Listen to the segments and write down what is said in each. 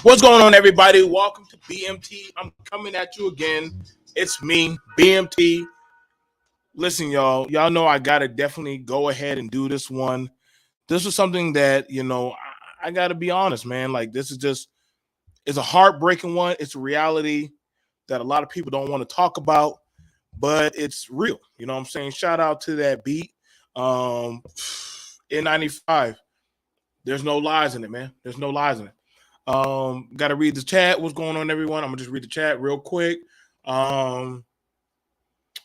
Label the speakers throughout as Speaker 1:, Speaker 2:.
Speaker 1: What's going on, everybody? Welcome to BMT. I'm coming at you again. It's me, BMT. Listen, y'all know I gotta definitely go ahead and do this one. This was something that, I gotta be honest, man. Like, this is just, it's a heartbreaking one. It's a reality that a lot of people don't want to talk about, but it's real. You know what I'm saying? Shout out to that beat. N95. There's no lies in it, man. There's no lies in it. Got to read the chat. What's going on, everyone? I'm gonna just read the chat real quick. One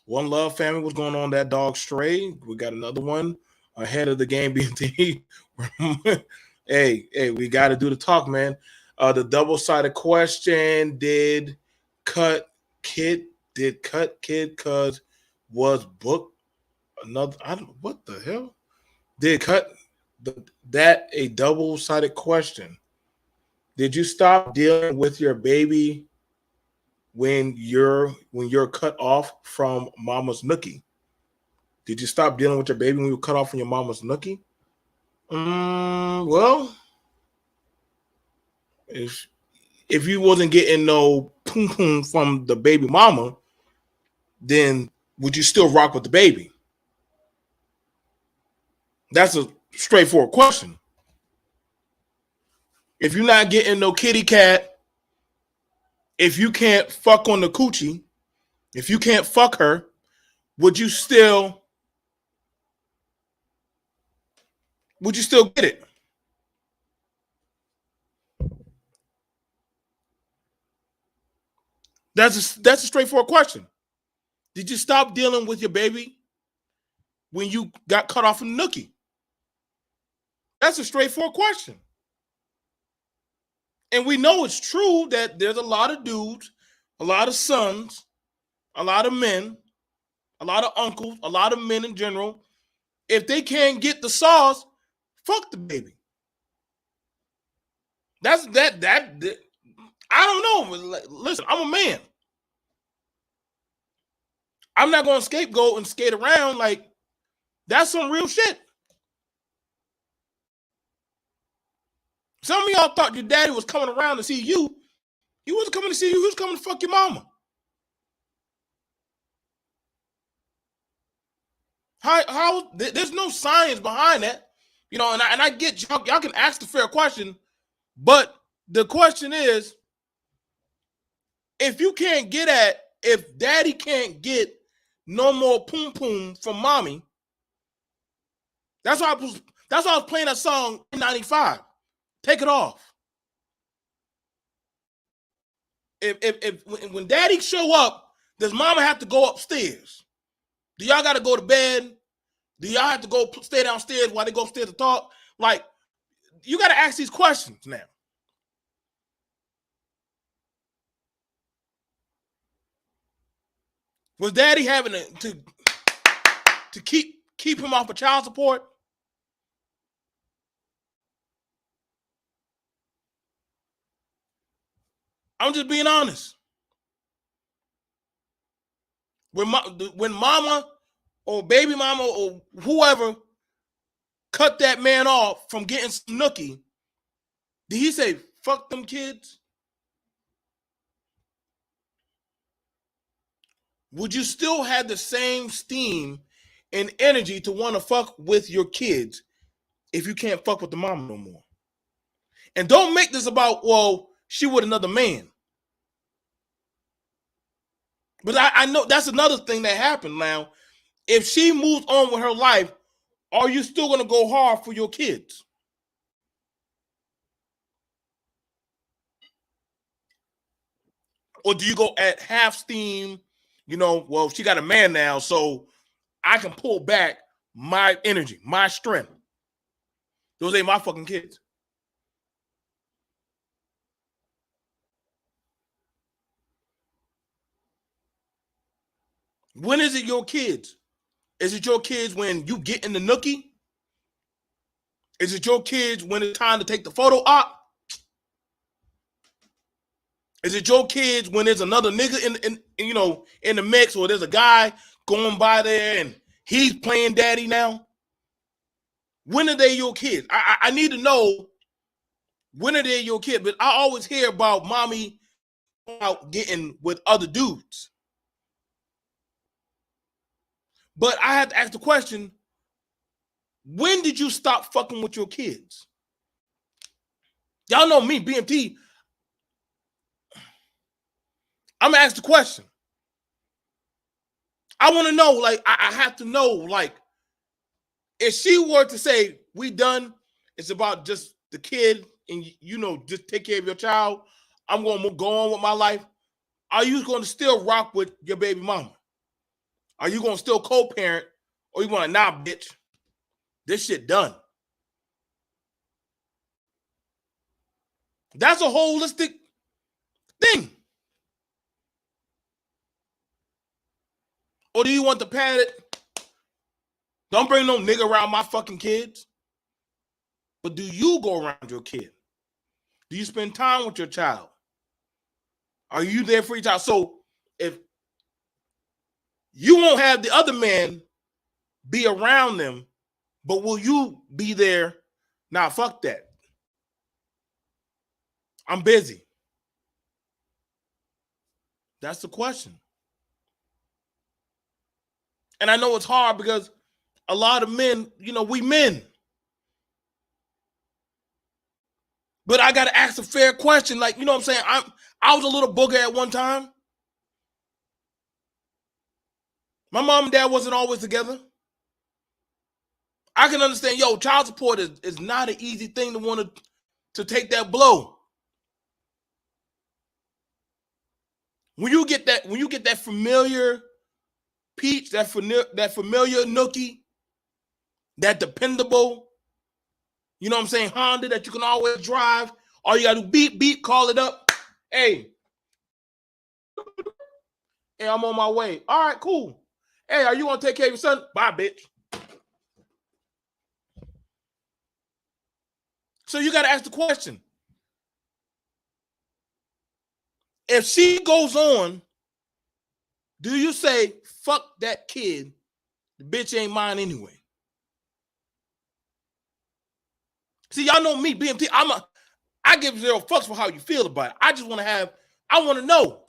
Speaker 1: Love family, what's going on? That dog stray. We got another one ahead of the game. BT. hey, we got to do the talk, man. The double-sided question: Did cut kid? Cause was booked another? I don't. What the hell? Did cut that a double-sided question? Did you stop dealing with your baby when you're cut off from mama's nookie? Did you stop dealing with your baby when you were cut off from your mama's nookie? Well, if you wasn't getting no poom poom from the baby mama, then would you still rock with the baby? That's a straightforward question. If you're not getting no kitty cat, if you can't fuck on the coochie, if you can't fuck her, would you still get it? That's a straightforward question. Did you stop dealing with your baby when you got cut off from Nookie? That's a straightforward question. And we know it's true that there's a lot of dudes, a lot of sons, a lot of men, a lot of uncles, a lot of men in general. If they can't get the sauce, fuck the baby. That's that. I don't know. Listen, I'm a man. I'm not going to scapegoat and skate around. Like, that's some real shit. Some of y'all thought your daddy was coming around to see you. He wasn't coming to see you. He was coming to fuck your mama. How there's no science behind that. And I get y'all can ask the fair question, but the question is, if daddy can't get no more poom poom from mommy, that's why I was playing that song in 95. Take it off. If when daddy show up, does mama have to go upstairs? Do y'all got to go to bed? Do y'all have to go stay downstairs while they go upstairs to talk? Like, you got to ask these questions now. Was daddy having to keep him off of child support? I'm just being honest. When mama or baby mama or whoever cut that man off from getting some nookie, did he say, fuck them kids? Would you still have the same steam and energy to want to fuck with your kids if you can't fuck with the mama no more? And don't make this about, well, she with another man. But I know that's another thing that happened now. If she moves on with her life, are you still going to go hard for your kids? Or do you go at half steam, well, she got a man now, so I can pull back my energy, my strength. Those ain't my fucking kids. When is it your kids? Is it your kids when you get in the nookie? Is it your kids when it's time to take the photo op? Is it your kids when there's another nigga in the mix, or there's a guy going by there and he's playing daddy now? When are they your kids? I need to know when are they your kids. But I always hear about mommy out getting with other dudes. But I have to ask the question, when did you stop fucking with your kids? Y'all know me, BMT. I'm gonna ask the question. I want to know, like, I have to know, like, if she were to say, we done, it's about just the kid and, just take care of your child, I'm going to go on with my life, are you going to still rock with your baby mama? Are you going to still co-parent, or you want to, nah, bitch, this shit done? That's a holistic thing. Or do you want to pad it? Don't bring no nigga around my fucking kids. But do you go around your kid? Do you spend time with your child? Are you there for your child? So if you won't have the other man be around them, but will you be there? Nah, fuck that. I'm busy. That's the question. And I know it's hard because a lot of men, we men. But I got to ask a fair question. Like, you know what I'm saying? I was a little booger at one time. My mom and dad wasn't always together. I can understand, child support is not an easy thing to want to take that blow. When you get that familiar peach, that familiar nookie, that dependable, you know what I'm saying, Honda that you can always drive, all you gotta do, beep, beep, call it up. Hey, I'm on my way. All right, cool. Hey, are you gonna take care of your son? Bye, bitch. So you gotta ask the question. If she goes on, do you say, fuck that kid, the bitch ain't mine anyway? See, y'all know me, BMT. I give zero fucks for how you feel about it. I just want to know.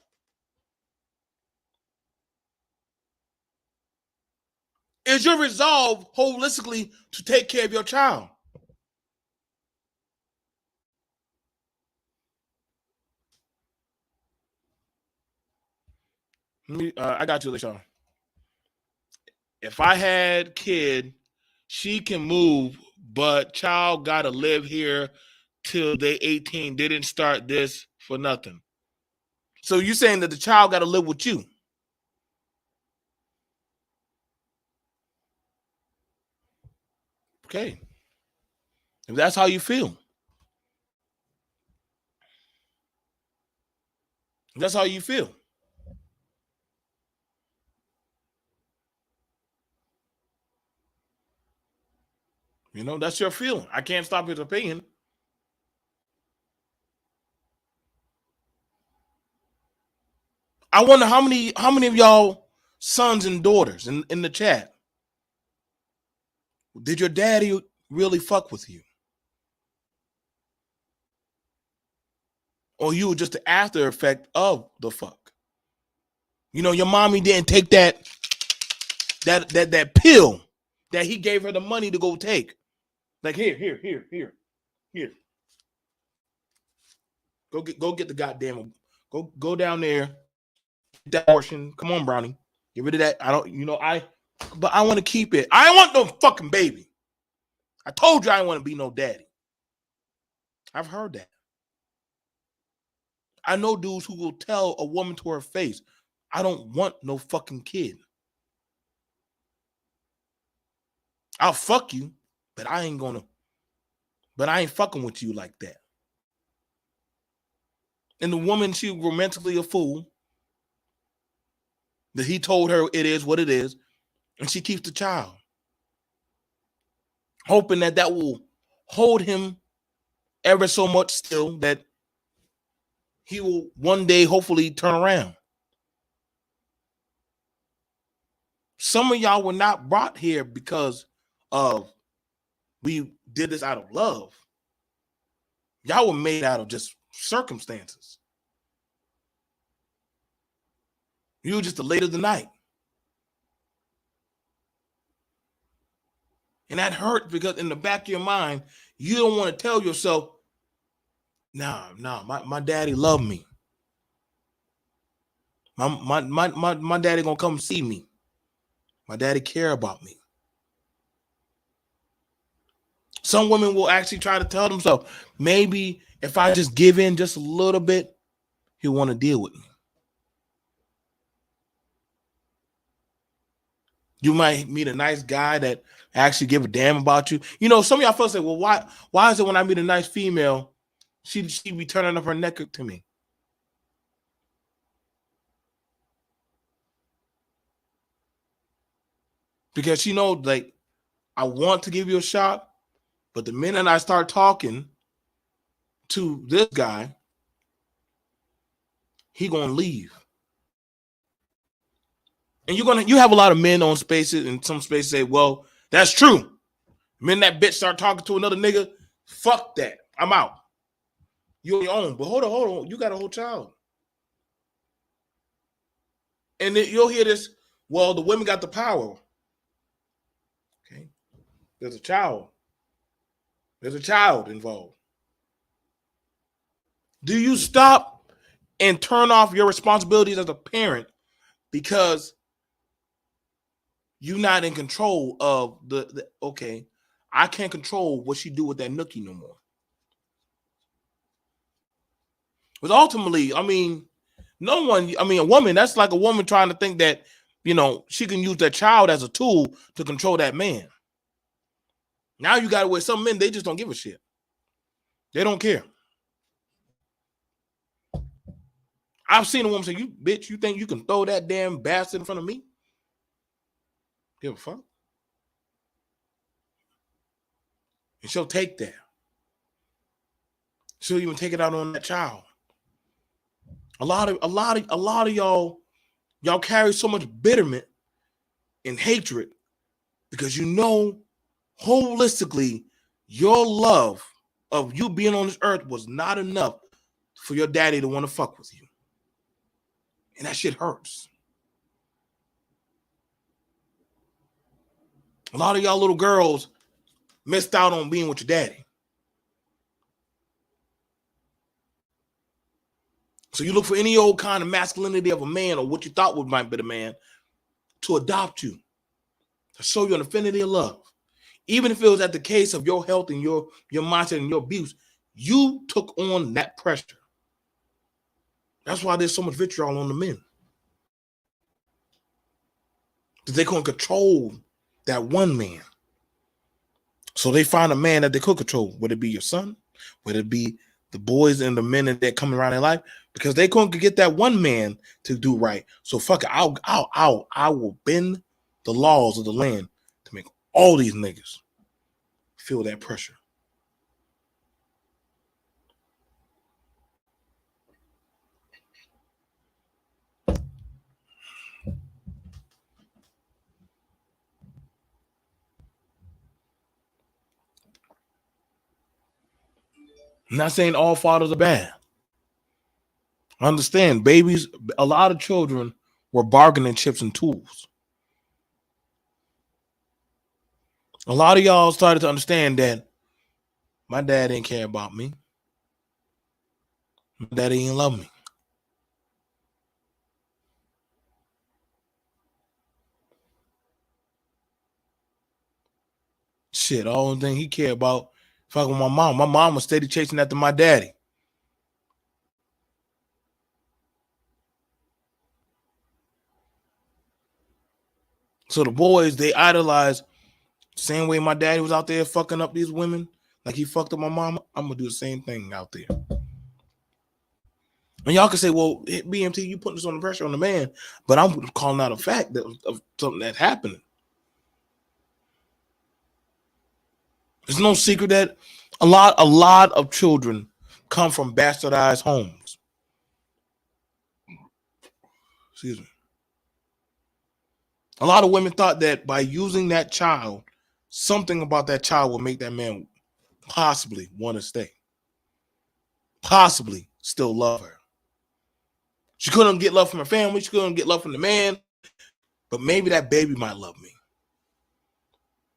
Speaker 1: Is your resolve holistically to take care of your child? I got you, LaShawn. If I had kid, she can move, but child gotta live here till they 18. Didn't start this for nothing. So you saying that the child gotta live with you? Okay. If that's how you feel. If that's how you feel. That's your feeling. I can't stop his opinion. I wonder how many of y'all sons and daughters in the chat, did your daddy really fuck with you? Or you were just the after effect of the fuck? You know, your mommy didn't take that pill that he gave her the money to go take. Like, here. Go get the goddamn, go down there, get that portion. Come on, Brownie. Get rid of that. But I want to keep it. I don't want no fucking baby. I told you I didn't want to be no daddy. I've heard that. I know dudes who will tell a woman to her face, I don't want no fucking kid. I'll fuck you, but I ain't fucking with you like that. And the woman, she romantically a fool. That he told her it is what it is, and she keeps the child, hoping that will hold him ever so much still, that he will one day hopefully turn around. Some of y'all were not brought here because of we did this out of love. Y'all were made out of just circumstances. You were just the late of the night. And that hurt because in the back of your mind, you don't want to tell yourself, nah, my daddy loved me. My daddy gonna come see me. My daddy care about me. Some women will actually try to tell themselves, maybe if I just give in just a little bit, he'll want to deal with me. You might meet a nice guy that actually give a damn about you. You know, some of y'all folks say, well, why is it when I meet a nice female, she be turning up her neck to me? Because she knows, like, I want to give you a shot, but the minute I start talking to this guy, he gonna leave. And you have a lot of men on spaces, and some spaces say, well, that's true. The minute that bitch start talking to another nigga, fuck that. I'm out. You on your own. But hold on. You got a whole child. And then you'll hear this, well, the women got the power. Okay. There's a child. There's a child involved. Do you stop and turn off your responsibilities as a parent because you're not in control of okay, I can't control what she do with that nookie no more. But ultimately, I mean, a woman, that's like a woman trying to think that, you know, she can use that child as a tool to control that man. Now you got to with some men, they just don't give a shit. They don't care. I've seen a woman say, you bitch, you think you can throw that damn bastard in front of me? Give a fuck. And she'll take that. She'll even take it out on that child. A lot of y'all carry so much bitterment and hatred because you know holistically your love of you being on this earth was not enough for your daddy to want to fuck with you. And that shit hurts. A lot of y'all little girls missed out on being with your daddy. So you look for any old kind of masculinity of a man or what you thought might be the man to adopt you, to show you an affinity of love. Even if it was at the case of your health and your mindset and your abuse, you took on that pressure. That's why there's so much vitriol on the men. Because they couldn't control that one man. So they find a man that they could control, whether it be your son, whether it be the boys and the men that come around in life, because they couldn't get that one man to do right. So fuck it, I will bend the laws of the land to make all these niggas feel that pressure. I'm not saying all fathers are bad. I understand babies, a lot of children were bargaining chips and tools. A lot of y'all started to understand that my dad didn't care about me. My daddy didn't love me. Shit, the only thing he cared about fucking with my mom. My mom was steady chasing after my daddy. So the boys, they idolize the same way my daddy was out there fucking up these women, like he fucked up my mama. I'm gonna do the same thing out there. And y'all can say, well, BMT, you putting this on the pressure on the man, but I'm calling out a fact of something that's happening. There's no secret that a lot of children come from bastardized homes. Excuse me. A lot of women thought that by using that child, something about that child would make that man possibly want to stay. Possibly still love her. She couldn't get love from her family. She couldn't get love from the man. But maybe that baby might love me.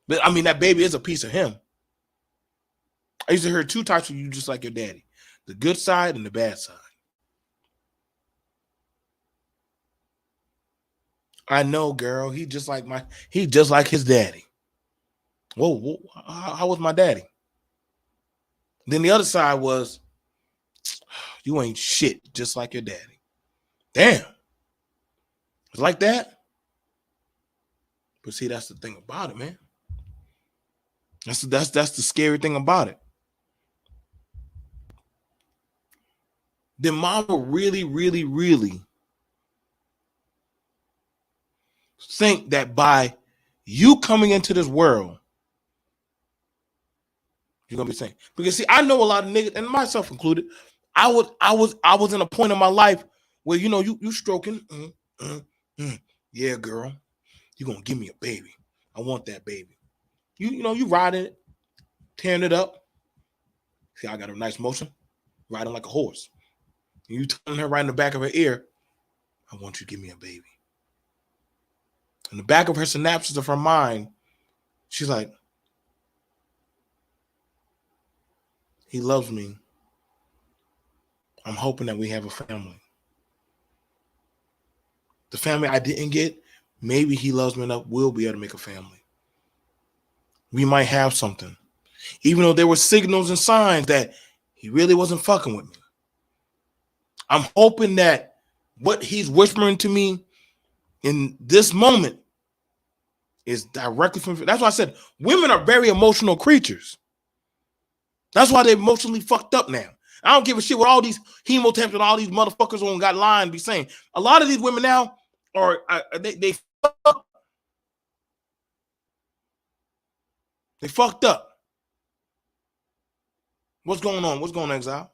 Speaker 1: But I mean, that baby is a piece of him. I used to hear two types of you just like your daddy. The good side and the bad side. I know, girl. He just like his daddy. Whoa, how was my daddy? Then the other side was, you ain't shit, just like your daddy. Damn. It's like that. But see, that's the thing about it, man. That's the scary thing about it. Then mama really, really, really think that by you coming into this world, you're gonna be saying, because see, I know a lot of niggas, and myself included. I was in a point in my life where you stroking, yeah, girl, you gonna give me a baby. I want that baby. You riding it, tearing it up. See, I got a nice motion, riding like a horse. And you telling her right in the back of her ear, I want you to give me a baby. In the back of her synapses of her mind, she's like, he loves me. I'm hoping that we have a family. The family I didn't get, maybe he loves me enough, we'll be able to make a family. We might have something. Even though there were signals and signs that he really wasn't fucking with me. I'm hoping that what he's whispering to me in this moment is directly from. That's why I said women are very emotional creatures. That's why they're emotionally fucked up now. I don't give a shit what all these hemotabs and all these motherfuckers on got lying be saying. A lot of these women now are they fucked up. They fucked up. What's going on? What's going on, Exile?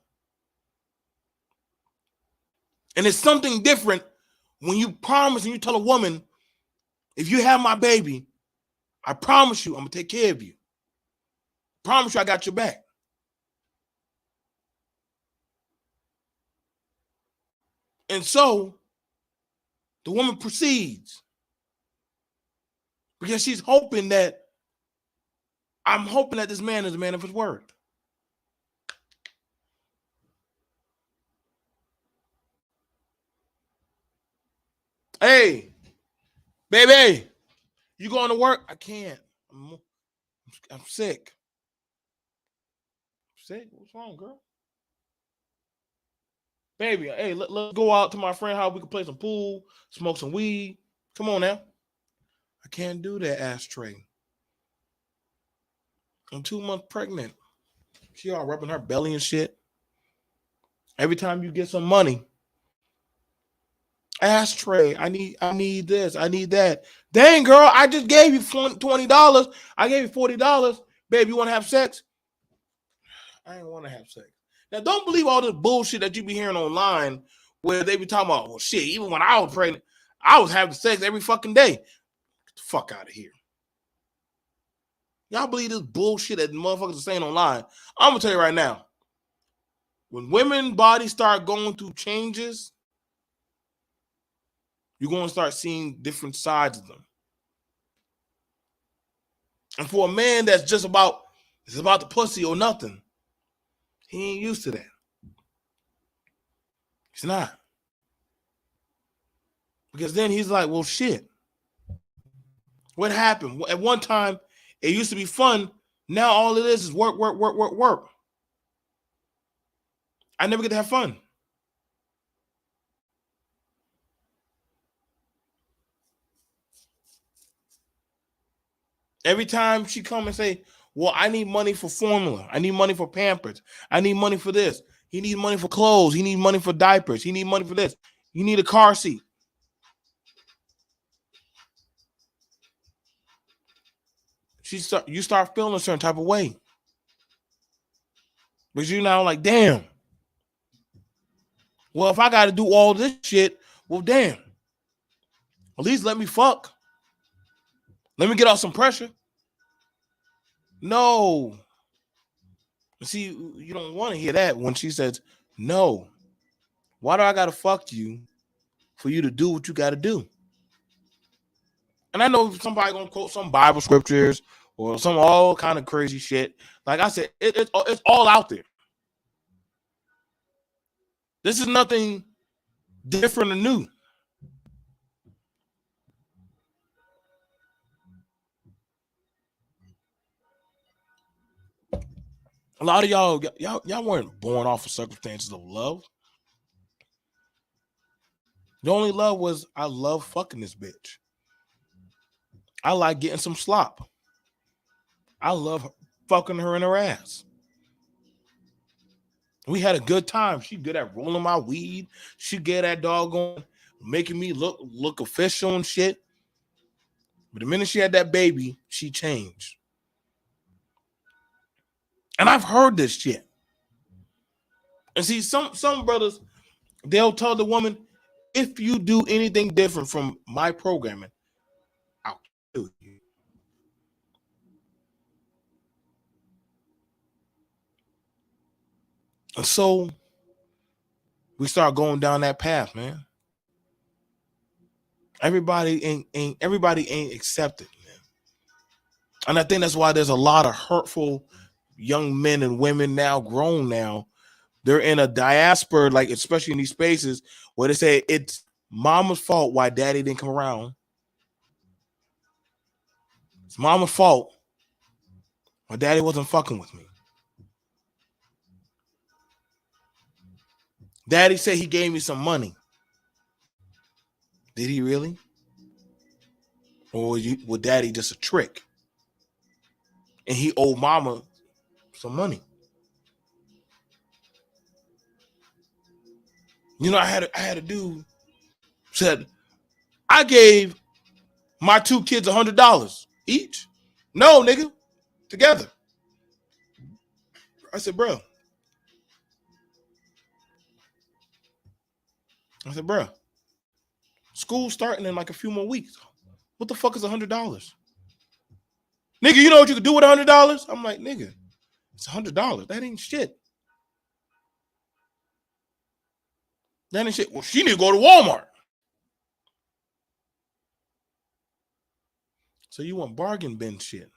Speaker 1: And it's something different when you promise and you tell a woman, if you have my baby, I promise you I'm gonna take care of you. Promise you I got your back. And so the woman proceeds because she's hoping that I'm hoping that this man is a man of his word. Hey, baby, you going to work? I can't. I'm sick. Sick? What's wrong, girl? Baby, hey, let's go out to my friend house. We can play some pool, smoke some weed. Come on now. I can't do that, ashtray. I'm 2 months pregnant. She all rubbing her belly and shit. Every time you get some money, ashtray, I need this, I need that. Dang, girl, I just gave you $20. I gave you $40. Babe, you want to have sex? I ain't want to have sex. Now, don't believe all this bullshit that you be hearing online where they be talking about, well, shit, even when I was pregnant, I was having sex every fucking day. Get the fuck out of here. Y'all believe this bullshit that motherfuckers are saying online? I'm going to tell you right now. When women bodies start going through changes, you're going to start seeing different sides of them. And for a man that's just about, it's about the pussy or nothing, he ain't used to that. He's not. Because then he's like, well, shit. What happened? At one time, it used to be fun. Now all it is work, work, work, work, work. I never get to have fun. Every time she come and say, well, I need money for formula. I need money for Pampers. I need money for this. He needs money for clothes. He needs money for diapers. He needs money for this. You need a car seat. You start feeling a certain type of way. But you're now like, damn. Well, if I got to do all this shit, well, damn. At least let me fuck. Let me get off some pressure. No. See, you don't want to hear that when she says, no. Why do I got to fuck you for you to do what you got to do? And I know somebody going to quote some Bible scriptures or some all kind of crazy shit. Like I said, it's all out there. This is nothing different or new. A lot of y'all weren't born off of circumstances of love. The only love was, I love fucking this bitch. I like getting some slop. I love fucking her in her ass. We had a good time. She good at rolling my weed. She good at doggone making me look official and shit. But the minute she had that baby, she changed. And I've heard this shit. And see, some brothers, they'll tell the woman, if you do anything different from my programming, I'll kill you. And so we start going down that path, man. Everybody ain't accepted, man. And I think that's why there's a lot of hurtful young men and women now, grown now. They're in a diaspora, like especially in these spaces where they say it's mama's fault why daddy didn't come around. It's mama's fault why daddy wasn't fucking with me. Daddy said he gave me some money. Did he really? Or was daddy just a trick? And he owed mama some money. You know, I had a dude said, I gave my two kids $100 each. No, nigga, together. I said, bro. School's starting in like a few more weeks. What the fuck is $100? Nigga, you know what you could do with $100? I'm like, nigga, it's $100. That ain't shit. That ain't shit. Well, she need to go to Walmart. So you want bargain bin shit.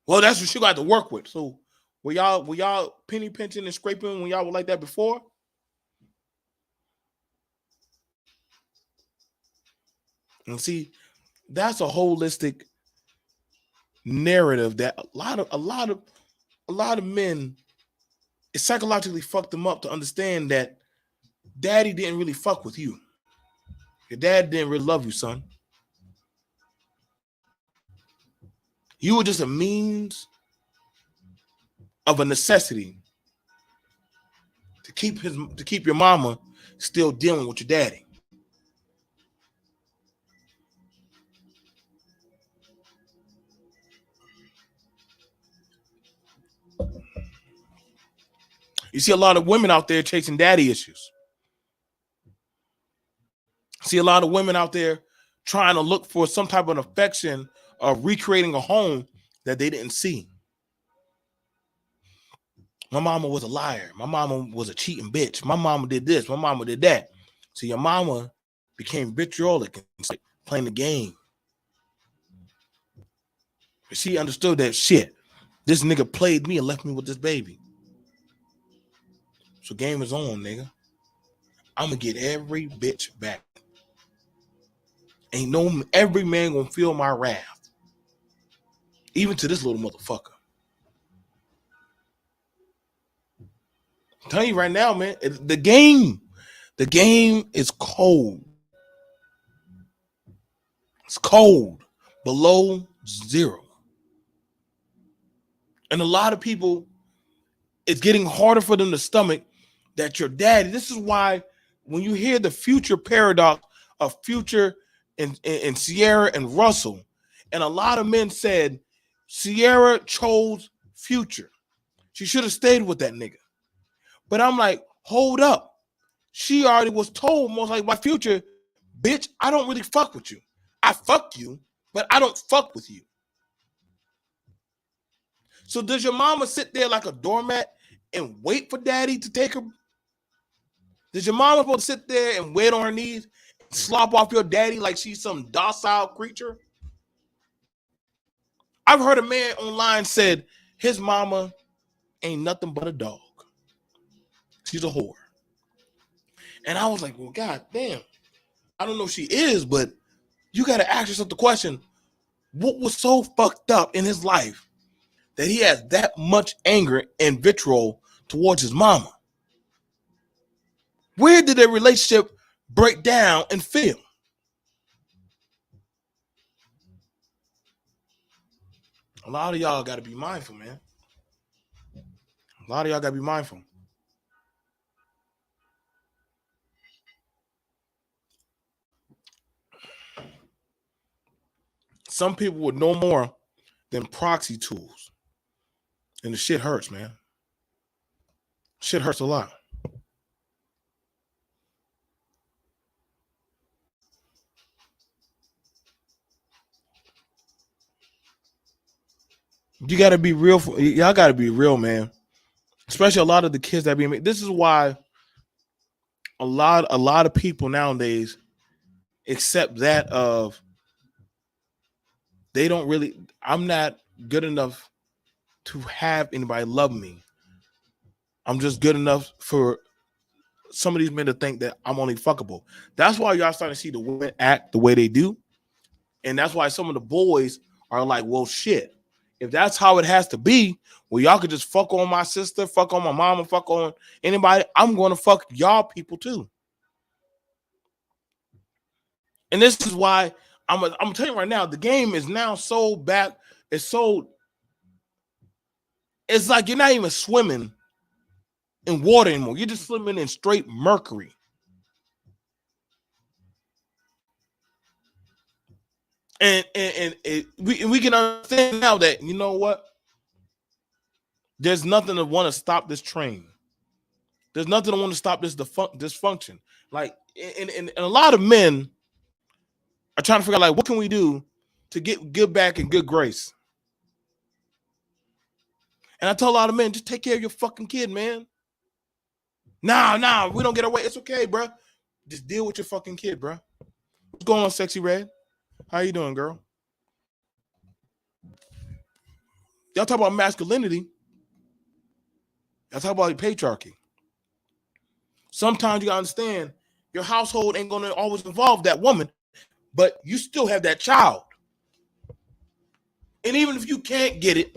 Speaker 1: Well, that's what she got to work with. So were y'all penny pinching and scraping when y'all were like that before? And see, that's a holistic narrative that a lot of men, it psychologically fucked them up to understand that daddy didn't really fuck with you. Your dad didn't really love you, son. You were just a means of a necessity to keep your mama still dealing with your daddy. You see a lot of women out there chasing daddy issues. See a lot of women out there trying to look for some type of affection or recreating a home that they didn't see. My mama was a liar. My mama was a cheating bitch. My mama did this. My mama did that. So your mama became vitriolic and like playing the game. She understood that shit. This nigga played me and left me with this baby. So game is on, nigga. I'm gonna get every bitch back. Ain't no every man gonna feel my wrath. Even to this little motherfucker. I'm telling you right now, man, the game is cold. It's cold. Below zero. And a lot of people, it's getting harder for them to stomach that your daddy. This is why when you hear the Future paradox of Future and Sierra and Russell, and a lot of men said Sierra chose Future. She should have stayed with that nigga. But I'm like, hold up. She already was told most like by Future, bitch, I don't really fuck with you. I fuck you, but I don't fuck with you. So does your mama sit there like a doormat and wait for daddy to take her? Does your mama supposed to sit there and wait on her knees and slop off your daddy like she's some docile creature? I've heard a man online said his mama ain't nothing but a dog. She's a whore. And I was like, well, god damn. I don't know if she is, but you got to ask yourself the question, what was so fucked up in his life that he has that much anger and vitriol towards his mama? Where did their relationship break down and fail? A lot of y'all got to be mindful, man. A lot of y'all got to be mindful. Some people with no more than proxy tools. And the shit hurts, man. Shit hurts a lot. You got to be real. Y'all got to be real, man. Especially a lot of the kids that be made. This is why a lot of people nowadays accept that of they don't really. I'm not good enough to have anybody love me. I'm just good enough for some of these men to think that I'm only fuckable. That's why y'all starting to see the women act the way they do. And that's why some of the boys are like, well, shit. If that's how it has to be, well, y'all could just fuck on my sister, fuck on my mama, fuck on anybody. I'm going to fuck y'all people too. And this is why I'm telling you right now, the game is now so bad. It's like you're not even swimming in water anymore. You're just swimming in straight mercury. And we can understand now that, you know what? There's nothing to want to stop this train. There's nothing to want to stop this dysfunction. Like, and a lot of men are trying to figure out, like, what can we do to get good back in good grace? And I tell a lot of men, just take care of your fucking kid, man. Nah, we don't get away. It's okay, bro. Just deal with your fucking kid, bro. What's going on, Sexy Red? How you doing, girl? Y'all talk about masculinity. Y'all talk about patriarchy. Sometimes you gotta understand your household ain't gonna always involve that woman, but you still have that child. And even if you can't get it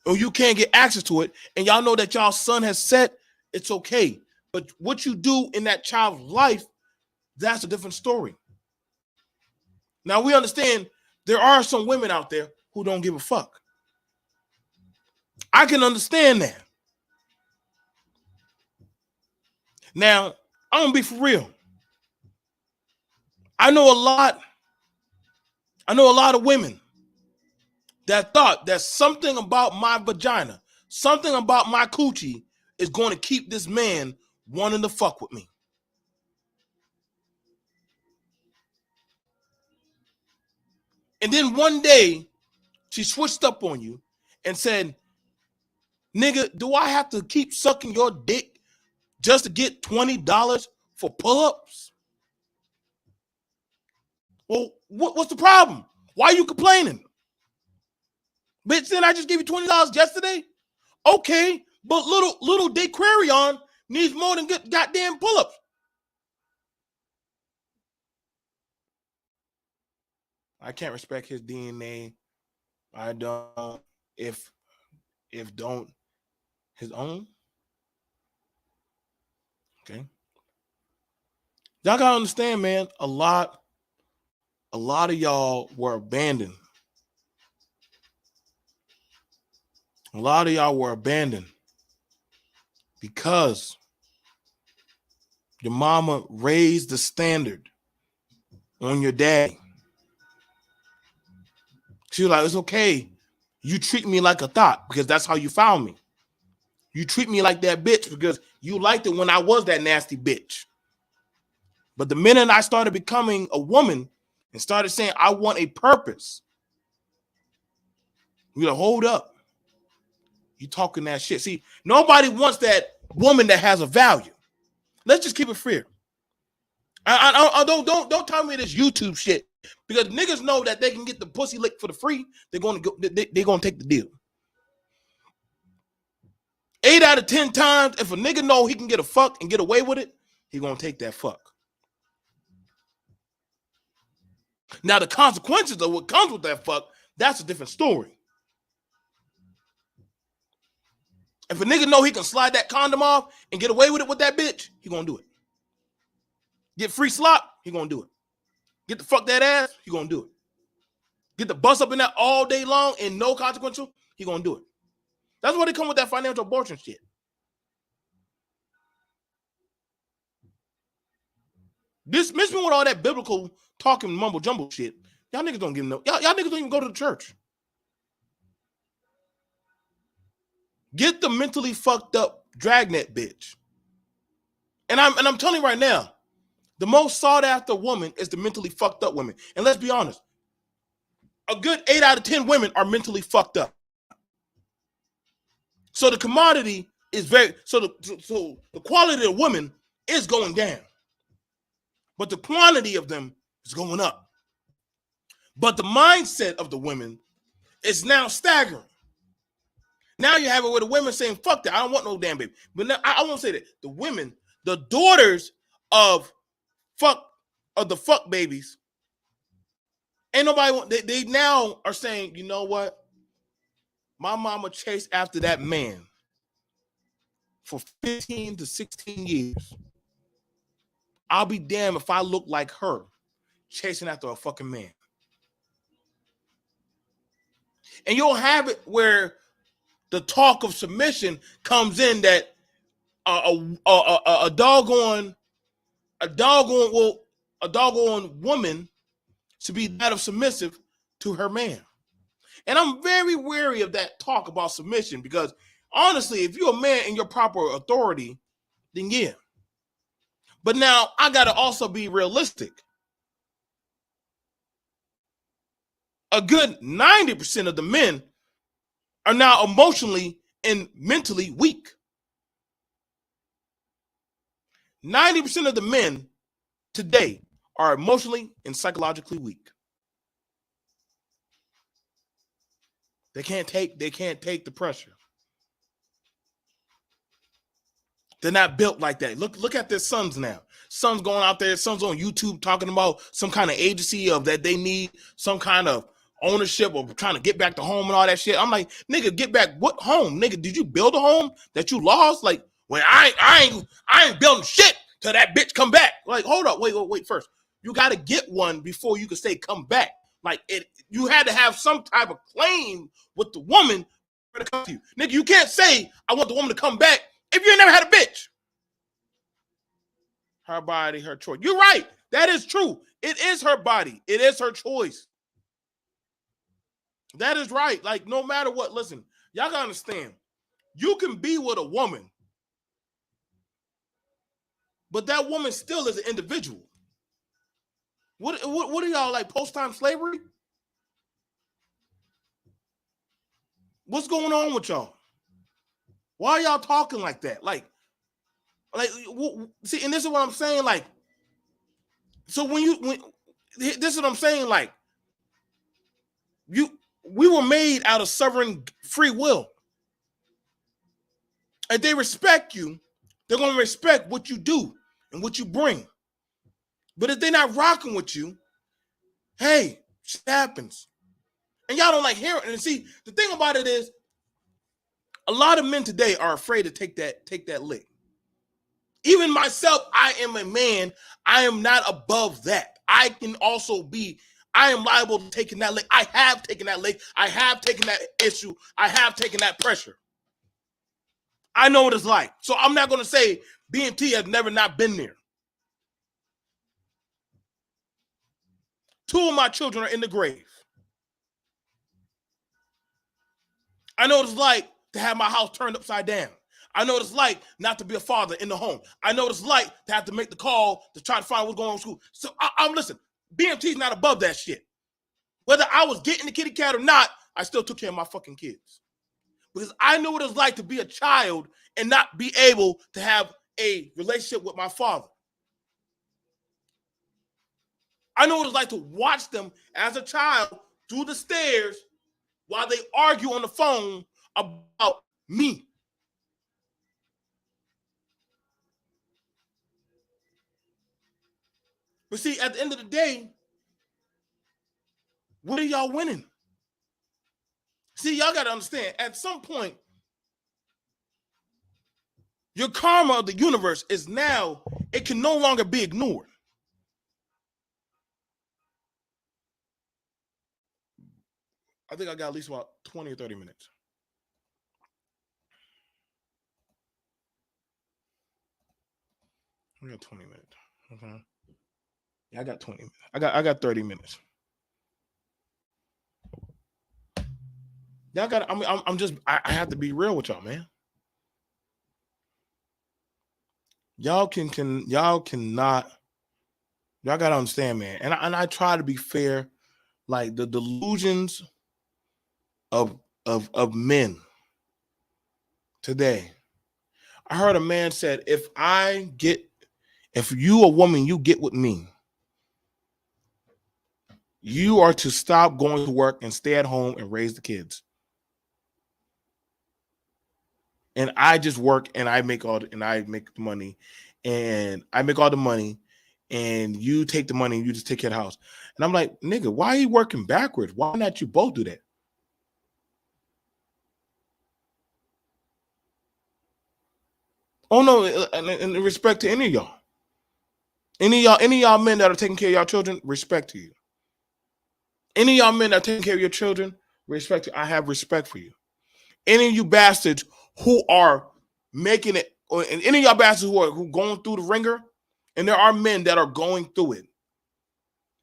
Speaker 1: or you can't get access to it, and y'all know that y'all's son has set, it's okay. But what you do in that child's life, that's a different story. Now we understand there are some women out there who don't give a fuck. I can understand that. Now, I'm gonna be for real. I know a lot of women that thought that something about my vagina, something about my coochie is going to keep this man wanting to fuck with me. And then one day, she switched up on you and said, Nigga, do I have to keep sucking your dick just to get $20 for pull-ups? Well, what's the problem? Why are you complaining? Bitch, then I just gave you $20 yesterday? Okay, but little Daquarion needs more than good goddamn pull-ups. I can't respect his DNA. I don't. If don't his own. Okay. Y'all gotta understand, man. A lot of y'all were abandoned. A lot of y'all were abandoned because your mama raised the standard on your daddy. She was like, it's okay. You treat me like a thought because that's how you found me. You treat me like that bitch because you liked it when I was that nasty bitch. But the minute I started becoming a woman and started saying, I want a purpose, we like, hold up. You talking that shit. See, nobody wants that woman that has a value. Let's just keep it fair. I don't tell me this YouTube shit because niggas know that they can get the pussy licked for the free. They're gonna take the deal. 8 out of 10 times, if a nigga know he can get a fuck and get away with it, he gonna take that fuck. Now the consequences of what comes with that fuck, that's a different story. If a nigga know he can slide that condom off and get away with it with that bitch, he gonna do it. Get free slop, he gonna do it. Get the fuck that ass, he gonna do it. Get the bust up in that all day long and no consequential, he gonna do it. That's why they come with that financial abortion shit. Dismiss me with all that biblical talking mumble jumble shit. Y'all niggas don't give no. Y'all niggas don't even go to the church. Get the mentally fucked up dragnet bitch. And I'm telling you right now, the most sought after woman is the mentally fucked up women. And let's be honest, a good 8 out of 10 women are mentally fucked up. So the commodity is so the quality of the women is going down, but the quantity of them is going up. But the mindset of the women is now staggering. Now you have it where the women saying, fuck that, I don't want no damn baby. But now, I won't say that. The women, the daughters of the fuck babies, ain't nobody, they now are saying, you know what? My mama chased after that man for 15 to 16 years. I'll be damned if I look like her chasing after a fucking man. And you'll have it where the talk of submission comes in that a doggone woman should be that of submissive to her man. And I'm very wary of that talk about submission because honestly, if you're a man in your proper authority, then yeah. But now I got to also be realistic. A good 90% of the men are now emotionally and mentally weak. 90% of the men today are emotionally and psychologically weak. They can't take the pressure. They're not built like that. Look at their sons now. Sons going out there, sons on YouTube talking about some kind of agency of that they need some kind of ownership or trying to get back to home and all that shit. I'm like, nigga, get back what home? Nigga, did you build a home that you lost? Like, well, I ain't building shit till that bitch come back. Like, hold up, wait first. You got to get one before you can say come back. Like, you had to have some type of claim with the woman to come to you. Nigga, you can't say I want the woman to come back if you ain't never had a bitch. Her body, her choice. You're right. That is true. It is her body. It is her choice. That is right. Like, no matter what, listen, y'all gotta understand. You can be with a woman, but that woman still is an individual. What are y'all like, post-time slavery? What's going on with y'all? Why are y'all talking like that? Like, see, and this is what I'm saying. Like, so when this is what I'm saying. Like, we were made out of sovereign free will. And they respect you, they're gonna respect what you do and what you bring. But if they're not rocking with you, hey, shit happens. And y'all don't like hearing it. And see, the thing about it is, a lot of men today are afraid to take that lick. Even myself, I am a man. I am not above that. I am liable to taking that lick. I have taken that lick. I have taken that issue. I have taken that pressure. I know what it's like. So I'm not going to say BMT has never not been there. 2 of my children are in the grave. I know what it's like to have my house turned upside down. I know what it's like not to be a father in the home. I know what it's like to have to make the call to try to find what's going on in school. So I'm listen, BMT's not above that shit. Whether I was getting the kitty cat or not, I still took care of my fucking kids. Because I knew what it was like to be a child and not be able to have a relationship with my father. I know what it's like to watch them as a child through the stairs while they argue on the phone about me. But see, at the end of the day, what are y'all winning? See, y'all got to understand, at some point, your karma of the universe is now, it can no longer be ignored. I think I got at least about 20 or 30 minutes. I got 20 minutes. Okay. Yeah, I got 20 minutes. I got 30 minutes. Y'all got, I have to be real with y'all, man. Y'all cannot, y'all got to understand, man. And I try to be fair, like the delusions of men today. I heard a man said, if you a woman, you get with me, you are to stop going to work and stay at home and raise the kids. And I just work and I make the money, and I make all the money, and you take the money and you just take care of the house. And I'm like, nigga, why are you working backwards? Why not you both do that? Oh no, in respect to any of y'all. Any of y'all men that are taking care of y'all children, respect to you. Any of y'all men that are taking care of your children, respect to you. I have respect for you. Any of you bastards who are making it, and any of y'all bastards who going through the ringer, and there are men that are going through it.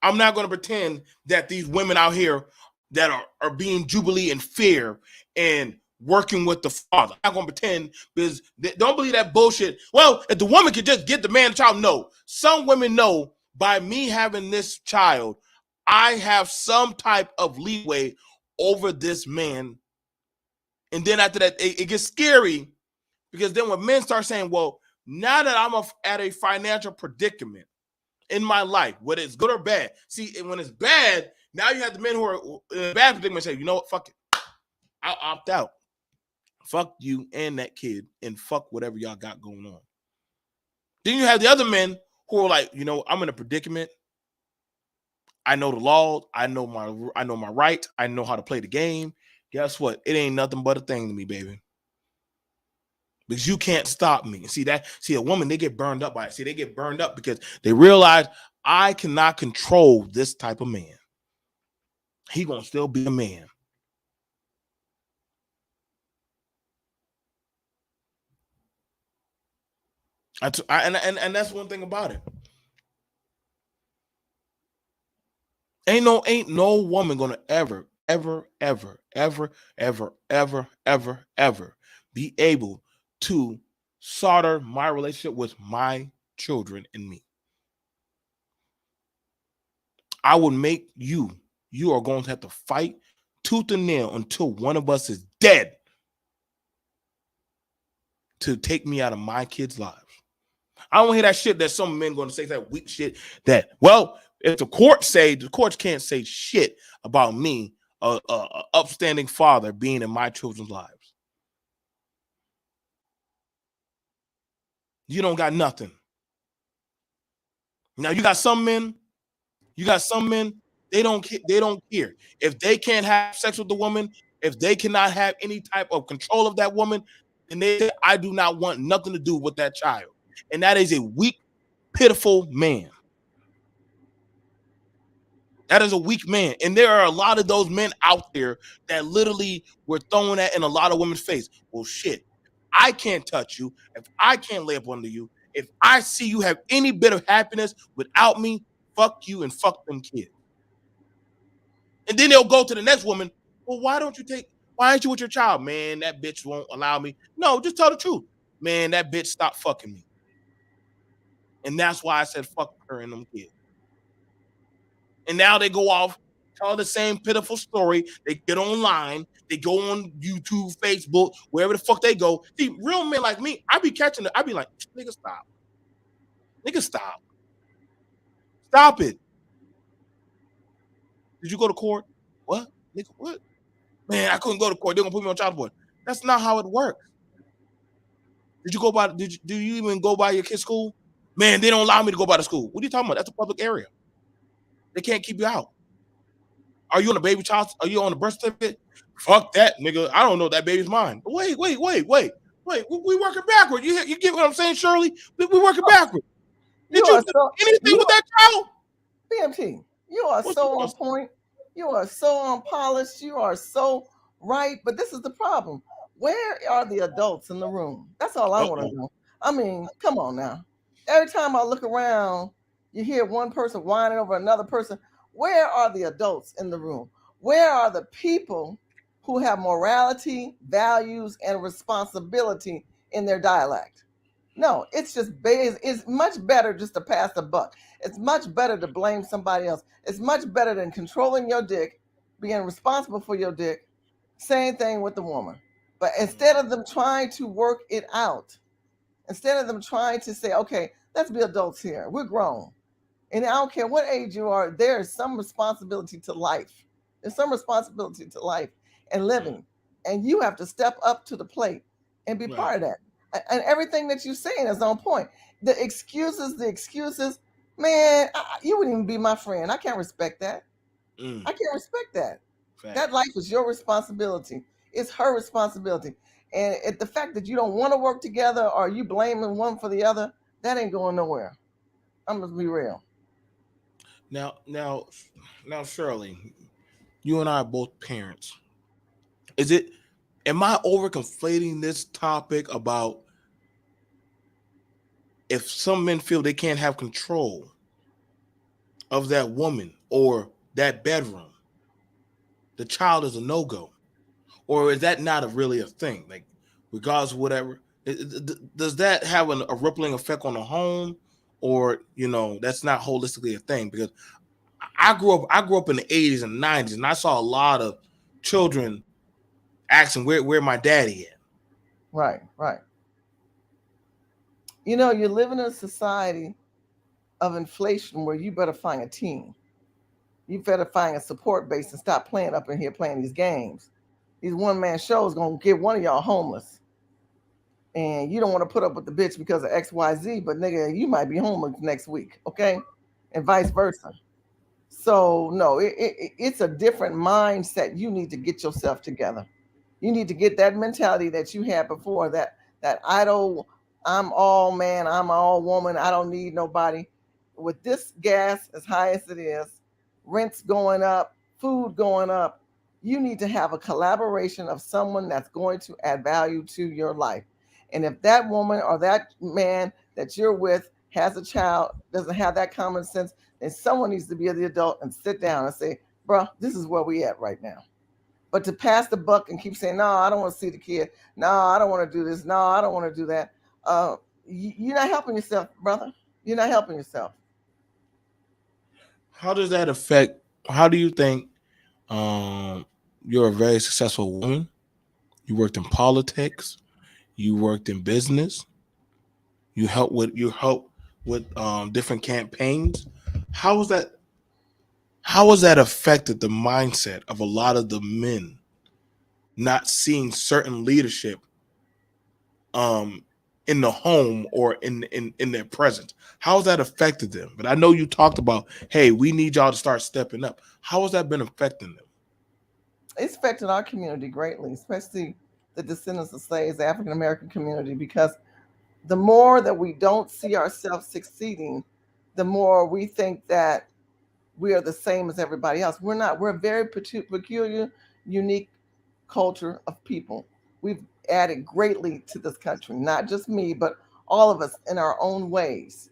Speaker 1: I'm not going to pretend that these women out here that are being jubilee and fear and working with the father. I'm not going to pretend, because they don't believe that bullshit. Well, if the woman could just get the man the child, no. Some women know by me having this child, I have some type of leeway over this man. And then after that, it gets scary, because then when men start saying, well, now that I'm at a financial predicament in my life, whether it's good or bad. See, when it's bad, now you have the men who are in a bad predicament say, you know what, fuck it. I'll opt out. Fuck you and that kid, and fuck whatever y'all got going on. Then you have the other men who are like, you know, I'm in a predicament. I know the law. I know my rights. I know how to play the game. Guess what? It ain't nothing but a thing to me, baby. Because you can't stop me. See a woman, they get burned up by it. See, they get burned up because they realize I cannot control this type of man. He gonna still be a man. And that's one thing about it. Ain't no woman gonna ever be able to solder my relationship with my children and me. I would make you are going to have to fight tooth and nail until one of us is dead. to take me out of my kids' lives. I don't hear that shit that some men going to say, that weak shit that, well, if the courts can't say shit about me, a upstanding father being in my children's lives. You don't got nothing. Now you got some men, they don't care. If they can't have sex with the woman, if they cannot have any type of control of that woman, then they say, I do not want nothing to do with that child. And that is a weak, pitiful man. That is a weak man. And there are a lot of those men out there that literally were throwing that in a lot of women's face. Well, shit, I can't touch you. If I can't lay up under you, if I see you have any bit of happiness without me, fuck you and fuck them kids. And then they'll go to the next woman. Well, why aren't you with your child? Man, that bitch won't allow me. No, just tell the truth. Man, that bitch stopped fucking me. And that's why I said fuck her and them kids. And now they go off, tell the same pitiful story. They get online, they go on YouTube, Facebook, wherever the fuck they go. See, real men like me, I be catching it. I be like, nigga, stop. Nigga, stop. Stop it. Did you go to court? What? Nigga, what? Man, I couldn't go to court. They're gonna put me on child support. That's not how it works. Do you even go by your kid's school? Man, they don't allow me to go by the school. What are you talking about? That's a public area. They can't keep you out. Are you on a baby child? Are you on a birth certificate? Fuck that, nigga. I don't know. That baby's mine. Wait. We working backward. You get what I'm saying, Shirley? We working backward. Did you do anything with that child?
Speaker 2: BMT, you are so on point. You are so unpolished. You are so right. But this is the problem. Where are the adults in the room? That's all I want to know. I mean, come on now. Every time I look around, you hear one person whining over another person. Where are the adults in the room? Where are the people who have morality, values, and responsibility in their dialect? No, it's much better just to pass the buck. It's much better to blame somebody else. It's much better than controlling your dick, being responsible for your dick. Same thing with the woman. But instead of them trying to work it out, instead of them trying to say, okay, let's be adults here. We're grown. And I don't care what age you are, there is some responsibility to life. There's some responsibility to life and living. And you have to step up to the plate and be part of that. And everything that you're saying is on point. The excuses, man, you wouldn't even be my friend. I can't respect that. I can't respect that. Fact. That life is your responsibility. It's her responsibility. And the fact that you don't want to work together or you blaming one for the other, that ain't going nowhere. I'm going to be real.
Speaker 1: Now, Shirley, you and I are both parents. Am I overconflating this topic about if some men feel they can't have control of that woman or that bedroom, the child is a no-go? Or is that not really a thing? Like, regardless of whatever, does that have a rippling effect on the home? Or, that's not holistically a thing? Because I grew up in the 80s and 90s, and I saw a lot of children asking where my daddy at.
Speaker 2: Right. You live in a society of inflation where you better find a team. You better find a support base and stop playing up in here playing these games. These one-man shows going to get one of y'all homeless. And you don't want to put up with the bitch because of XYZ, but nigga, you might be homeless next week, okay? And vice versa. So, no, it's a different mindset. You need to get yourself together. You need to get that mentality that you had before, that idle, I'm all man, I'm all woman, I don't need nobody. With this gas as high as it is, rents going up, food going up, you need to have a collaboration of someone that's going to add value to your life. And if that woman or that man that you're with has a child, doesn't have that common sense, then someone needs to be the adult and sit down and say, bro, this is where we at right now. But to pass the buck and keep saying, no, I don't want to see the kid. No, I don't want to do this. No, I don't want to do that. You're not helping yourself, brother. You're not helping yourself.
Speaker 1: How does that affect? How do you think you're a very successful woman? You worked in politics. You worked in business. You help with different campaigns. How was that? How has that affected the mindset of a lot of the men not seeing certain leadership um in the home or in their presence? How has that affected them? But I know you talked about, hey, we need y'all to start stepping up. How has that been affecting them?
Speaker 2: It's affected our community greatly, especially the descendants of slaves, the African American community, because the more that we don't see ourselves succeeding, the more we think that we are the same as everybody else. We're not. We're a very peculiar, unique culture of people. We've added greatly to this country, not just me, but all of us in our own ways.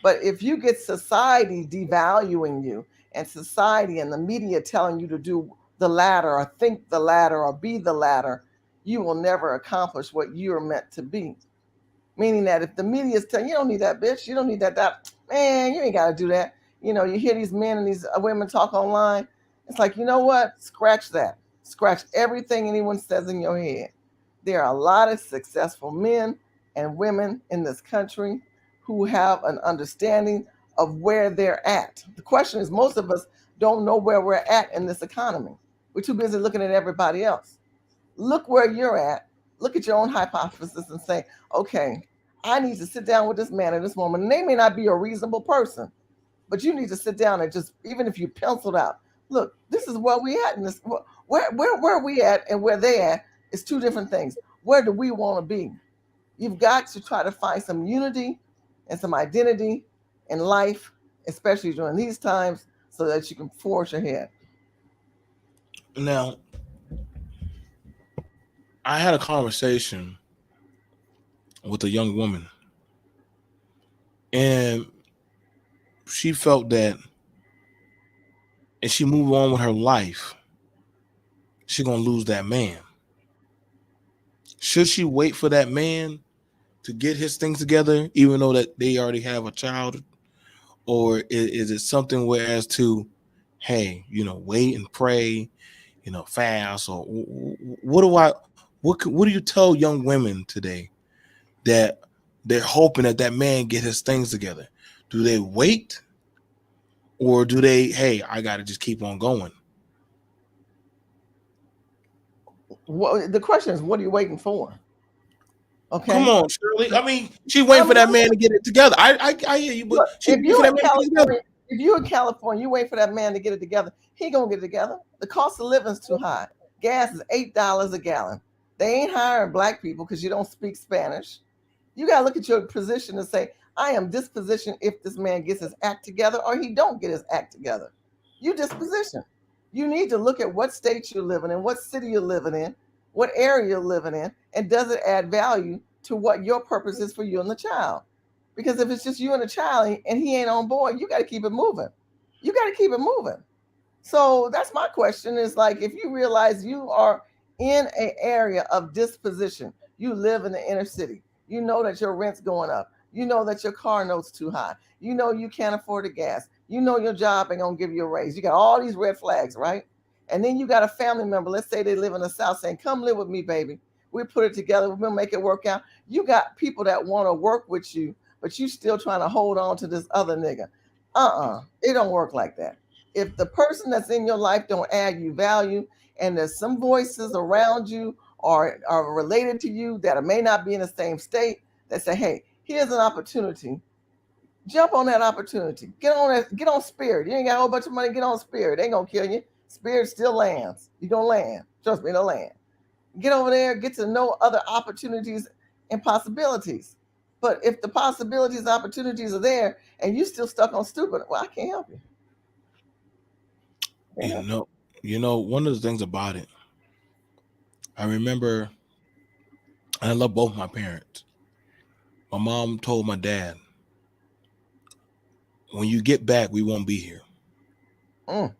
Speaker 2: But if you get society devaluing you and society and the media telling you to do the latter or think the latter or be the latter, you will never accomplish what you're meant to be. Meaning that if the media is telling you, don't need that bitch, you don't need that, man, you ain't got to do that. You know, you hear these men and these women talk online. It's like, you know what? Scratch that. Scratch everything anyone says in your head. There are a lot of successful men and women in this country who have an understanding of where they're at. The question is, most of us don't know where we're at in this economy. We're too busy looking at everybody else. Look where you're at, look at your own hypothesis and say, okay, I need to sit down with this man at this moment. And they may not be a reasonable person, but you need to sit down and just, even if you penciled out, look, this is where we at in this, where we at and where they at is two different things. Where do we want to be? You've got to try to find some unity and some identity in life, especially during these times, so that you can forge ahead.
Speaker 1: Now, I had a conversation with a young woman, and she felt that if she move on with her life, she's gonna lose that man. Should she wait for that man to get his things together, even though that they already have a child, or is it something whereas to, hey, wait and pray, fast, or what do I, what do you tell young women today that they're hoping that that man get his things together? Do they wait, or do they, hey, I got to just keep on going?
Speaker 2: Well, the question is, what are you waiting for?
Speaker 1: Come
Speaker 2: Okay.
Speaker 1: on, Shirley. I mean, she
Speaker 2: I
Speaker 1: waiting for
Speaker 2: mean,
Speaker 1: that man to get it together. I hear you, but
Speaker 2: look,
Speaker 1: she waiting for that man to get it together.
Speaker 2: If you in California, you wait for that man to get it together. He gonna get it together. The cost of living's too high. Gas is $8 a gallon. They ain't hiring black people because you don't speak Spanish. You gotta look at your position and say, I am dispositioned if this man gets his act together or he don't get his act together. You disposition. You need to look at what state you're living in, what city you're living in, what area you're living in, and does it add value to what your purpose is for you and the child? Because if it's just you and the child and he ain't on board, you got to keep it moving. You got to keep it moving. So that's my question is like, if you realize you are in an area of disposition, you live in the inner city, you know that your rent's going up, you know that your car note's too high, you know you can't afford the gas, you know your job ain't gonna give you a raise. You got all these red flags, right? And then you got a family member, let's say they live in the South, saying, come live with me, baby. We put it together, we'll make it work out. You got people that want to work with you, but you still trying to hold on to this other nigga. It don't work like that. If the person that's in your life don't add you value, and there's some voices around you or are related to you that may not be in the same state that say, hey, here's an opportunity. Jump on that opportunity. Get on that, get on Spirit. You ain't got a whole bunch of money, get on Spirit. They ain't gonna kill you. Spirit still lands. You gonna land. Trust me, it'll land. Get over there, get to know other opportunities and possibilities. But if the possibilities, opportunities are there and you still stuck on stupid, well, I can't help you.
Speaker 1: You know, one of the things about it, I remember, and I love both my parents. My mom told my dad, when you get back, we won't be here.
Speaker 2: Mm.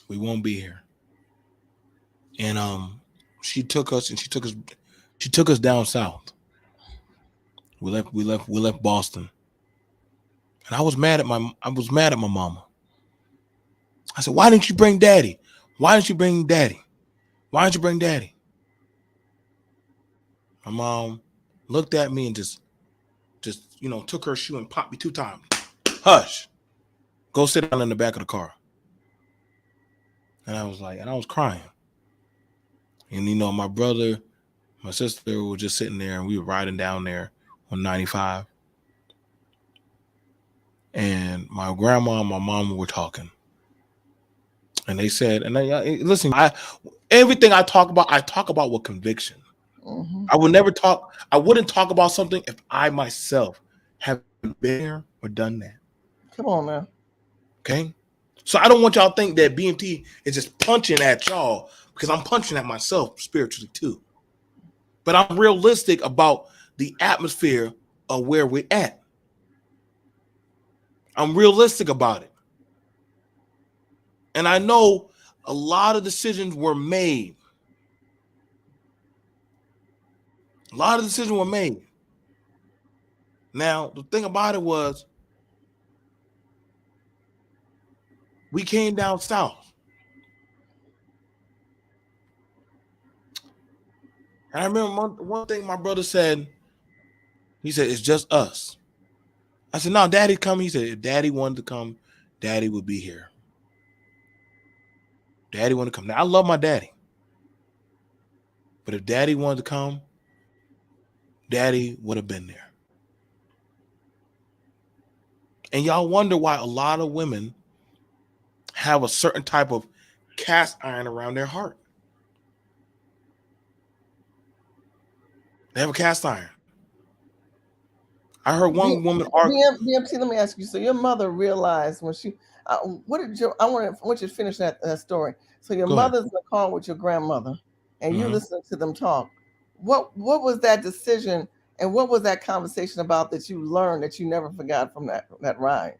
Speaker 1: We won't be here. And she took us and she took us down south. We left Boston. And I was mad at my mama. I said, why didn't you bring daddy? Why didn't you bring daddy? Why didn't you bring daddy? My mom looked at me and just took her shoe and popped me 2 times. Hush. Go sit down in the back of the car. And I was crying. And my brother, my sister were just sitting there, and we were riding down there on 95. And my grandma and my mom were talking. And they said, listen, everything I talk about with conviction.
Speaker 2: Mm-hmm.
Speaker 1: I wouldn't talk about something if I myself haven't been there or done that.
Speaker 2: Come on, man.
Speaker 1: Okay? So I don't want y'all to think that BMT is just punching at y'all, because I'm punching at myself spiritually too. But I'm realistic about the atmosphere of where we're at. I'm realistic about it. And I know a lot of decisions were made. A lot of decisions were made. Now, the thing about it was, we came down south. And I remember one thing my brother said. He said, it's just us. I said, no, Daddy's coming. He said, if Daddy wanted to come, Daddy would be here. Daddy wanted to come. Now, I love my daddy. But if Daddy wanted to come, Daddy would have been there. And y'all wonder why a lot of women have a certain type of cast iron around their heart. They have a cast iron. I heard one woman argue.
Speaker 2: BMT, let me ask you. So your mother realized when she, I want you to finish that story. So your mother's in the car with your grandmother, and you listening to them talk. What was that decision, and what was that conversation about that you learned that you never forgot from that ride?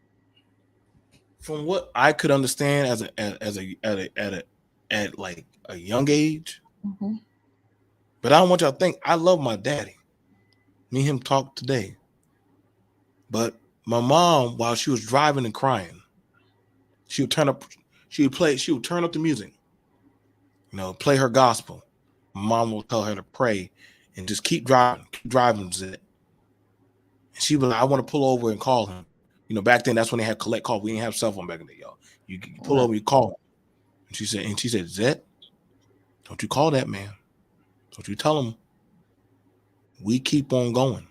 Speaker 1: From what I could understand at like a young age, but I don't want y'all to think I love my daddy. Me and him talked today. But my mom, while she was driving and crying, she would turn up the music, play her gospel. My mom will tell her to pray and just keep driving. And she was like, I want to pull over and call him. Back then, that's when they had collect call. We didn't have cell phone back in the day, y'all. You pull over, you call him. And she said, Zet, don't you call that man. Don't you tell him we keep on going.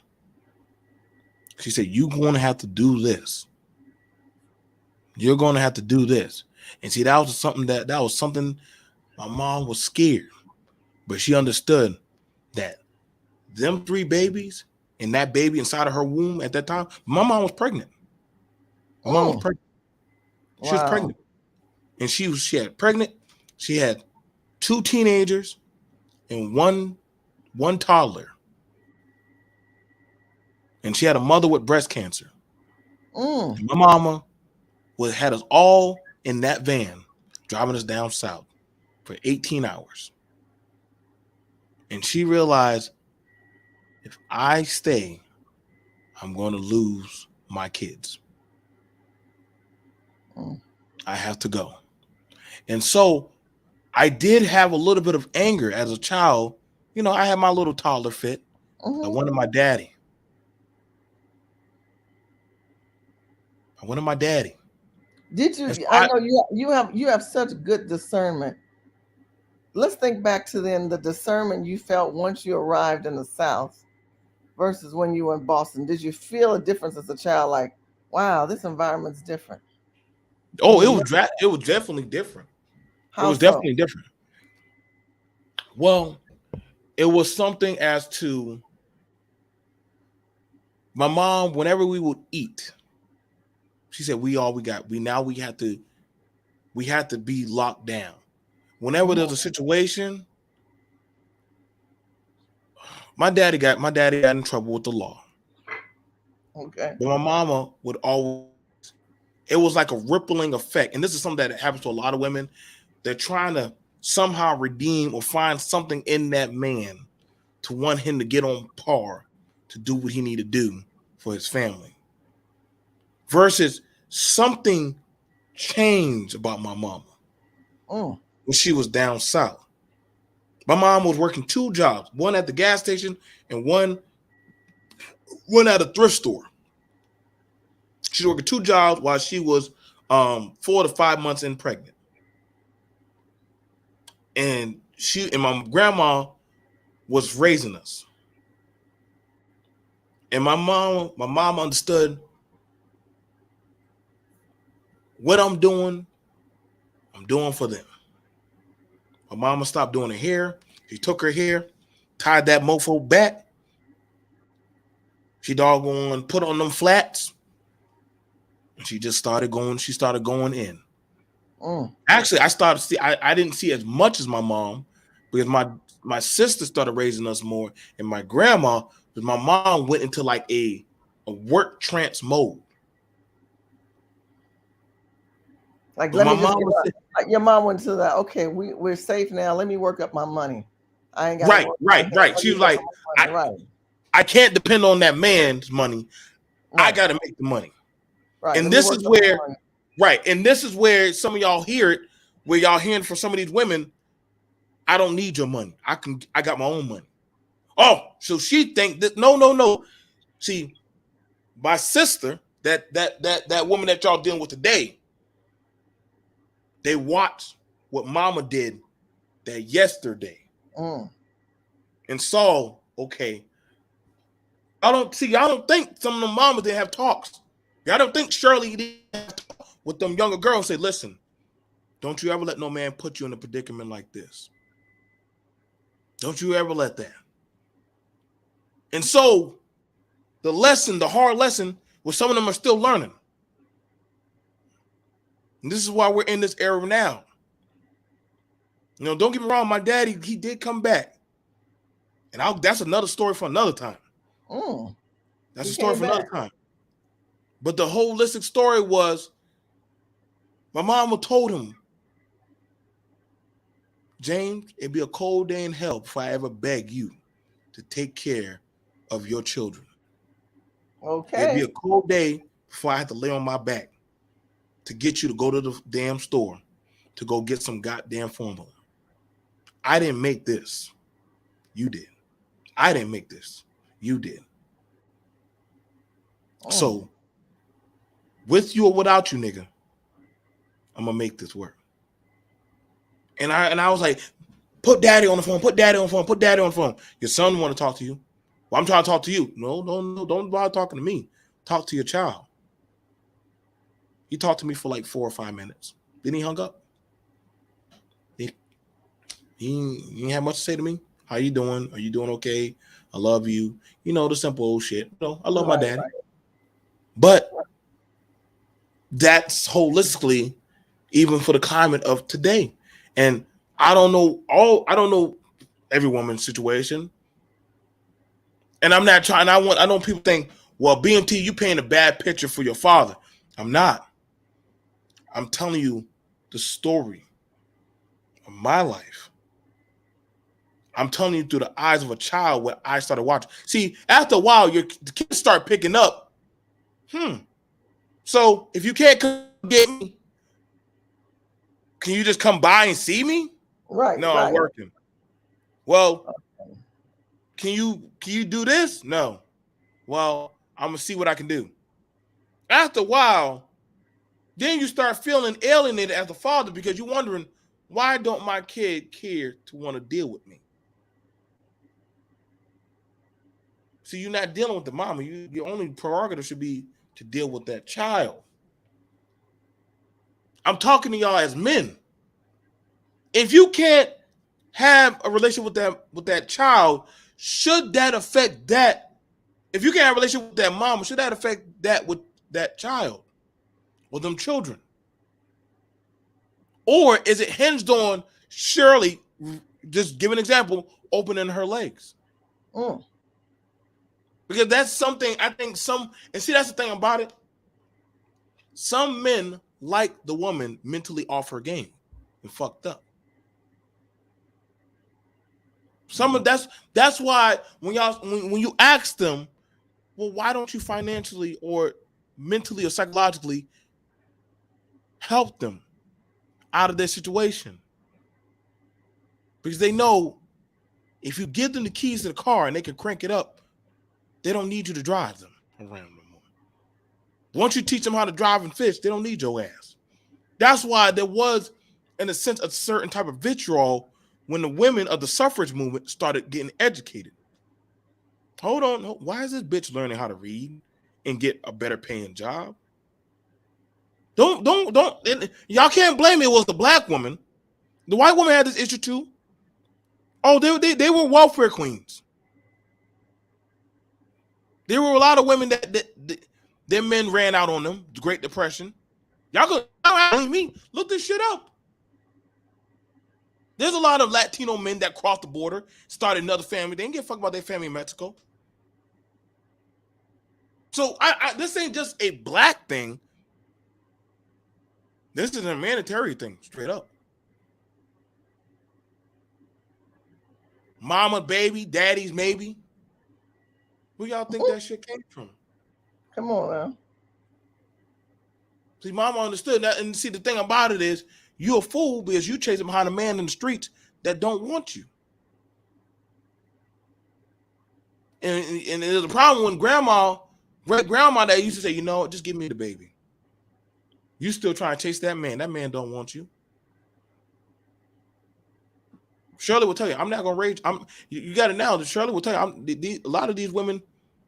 Speaker 1: She said, you're going to have to do this. You're going to have to do this. And see, that was something my mom was scared. But she understood that them 3 babies and that baby inside of her womb at that time, my mom was pregnant. My mom was pregnant. She was pregnant. And she had pregnant. She had 2 teenagers and one toddler. And she had a mother with breast cancer. And my mama had us all in that van driving us down south for 18 hours. And she realized, if I stay, I'm going to lose my kids. I have to go. And so I did have a little bit of anger as a child. I had my little toddler fit. I wanted my daddy.
Speaker 2: Did you? I know you have such good discernment. Let's think back to then, the discernment you felt once you arrived in the South versus when you were in Boston. Did you feel a difference as a child? Like, wow, this environment's different.
Speaker 1: Oh, it was definitely different.
Speaker 2: How it was definitely
Speaker 1: different. Well, it was something as to my mom, whenever we would eat, she said, we had to be locked down. Whenever there's a situation, my daddy got in trouble with the law.
Speaker 2: Okay.
Speaker 1: But my mama would always, it was like a rippling effect. And this is something that happens to a lot of women. They're trying to somehow redeem or find something in that man to want him to get on par to do what he need to do for his family. Versus something changed about my mama when she was down south. My mom was working 2 jobs, one at the gas station and one went at a thrift store. She worked 2 jobs while she was 4 to 5 months in pregnant. And my grandma was raising us. And my mom understood what I'm doing for them. My mama stopped doing her hair. She took her hair, tied that mofo back. She doggone put on them flats. And she just started going. She started going in. Actually, I didn't see as much as my mom because my sister started raising us more, and my grandma, because my mom went into like a work trance mode.
Speaker 2: Like, let me just like your mom went to that. Okay, we're safe now. Let me work up my money. I ain't got
Speaker 1: right. She was like, I can't depend on that man's money. Right. I got to make the money. Right. And this is where, and this is where some of y'all hear it, where y'all hearing from some of these women, I don't need your money. I got my own money. Oh, so she think that no. See, my sister, that woman that y'all dealing with today, they watched what mama did that yesterday. And saw, okay, y'all don't think some of the mamas didn't have talks. Y'all don't think Shirley didn't have talk with them younger girls, say, listen, don't you ever let no man put you in a predicament like this. Don't you ever let that. And so the hard lesson, was some of them are still learning. And this is why we're in this era now. You know, don't get me wrong, my daddy, he did come back. And that's another story for another time. That's a story for another time. But the holistic story was, my mama told him, James, it'd be a cold day in hell before I ever beg you to take care of your children. Okay. It'd be a cold day before I had to lay on my back to get you to go to the damn store to go get some goddamn formula. I didn't make this. You did. I didn't make this. You did. So, with you or without you, nigga, I'm gonna make this work. And I was like, put daddy on the phone, put daddy on the phone, put daddy on the phone. Your son want to talk to you. Well, I'm trying to talk to you. No, don't bother talking to me. Talk to your child. He talked to me for like 4 or 5 minutes. Then he hung up. He didn't have much to say to me. How you doing? Are you doing okay? I love you. You know, the simple old shit. I love my daddy. Right. But that's holistically, even for the climate of today. And I don't know every woman's situation. And I'm not trying, I know people think, well, BMT, you paint a bad picture for your father. I'm not. I'm telling you the story of my life. I'm telling you through the eyes of a child what I started watching. See, after a while, the kids start picking up. So if you can't come get me, can you just come by and see me? Right. No, right. I'm working. Well, can you do this? No. Well, I'm gonna see what I can do. After a while, then you start feeling alienated as a father because you're wondering, why don't my kid care to want to deal with me? So you're not dealing with the mama. Your only prerogative should be to deal with that child. I'm talking to y'all as men. If you can't have a relationship with that child, should that affect that? If you can't have a relationship with that mama, should that affect that with that child? With them children? Or is it hinged on Shirley, just give an example, opening her legs? Because that's something I think and see, that's the thing about it. Some men like the woman mentally off her game and fucked up. That's why when you ask them, well, why don't you financially or mentally or psychologically help them out of their situation? Because they know if you give them the keys to the car and they can crank it up, they don't need you to drive them around no more. Once you teach them how to drive and fish, they don't need your ass. That's why there was, in a sense, a certain type of vitriol when the women of the suffrage movement started getting educated. Hold on, why is this bitch learning how to read and get a better paying job? Don't. Y'all can't blame me. It was the black woman. The white woman had this issue too. Oh, they were welfare queens. There were a lot of women that their men ran out on them. The Great Depression. Y'all go blame me. Look this shit up. There's a lot of Latino men that crossed the border, started another family. They didn't give a fuck about their family in Mexico. So this ain't just a black thing. This is a humanitarian thing, straight up. Mama, baby, daddy's maybe. Who y'all think that shit came from?
Speaker 2: Come on now.
Speaker 1: See, mama understood that. And see, the thing about it is, you're a fool because you chasing behind a man in the streets that don't want you. And there's a problem when great grandma that used to say, you know, just give me the baby. You still trying to chase that man. That man don't want you. Shirley will tell you, I'm not gonna raise. You got it now. Shirley will tell you, a lot of these women,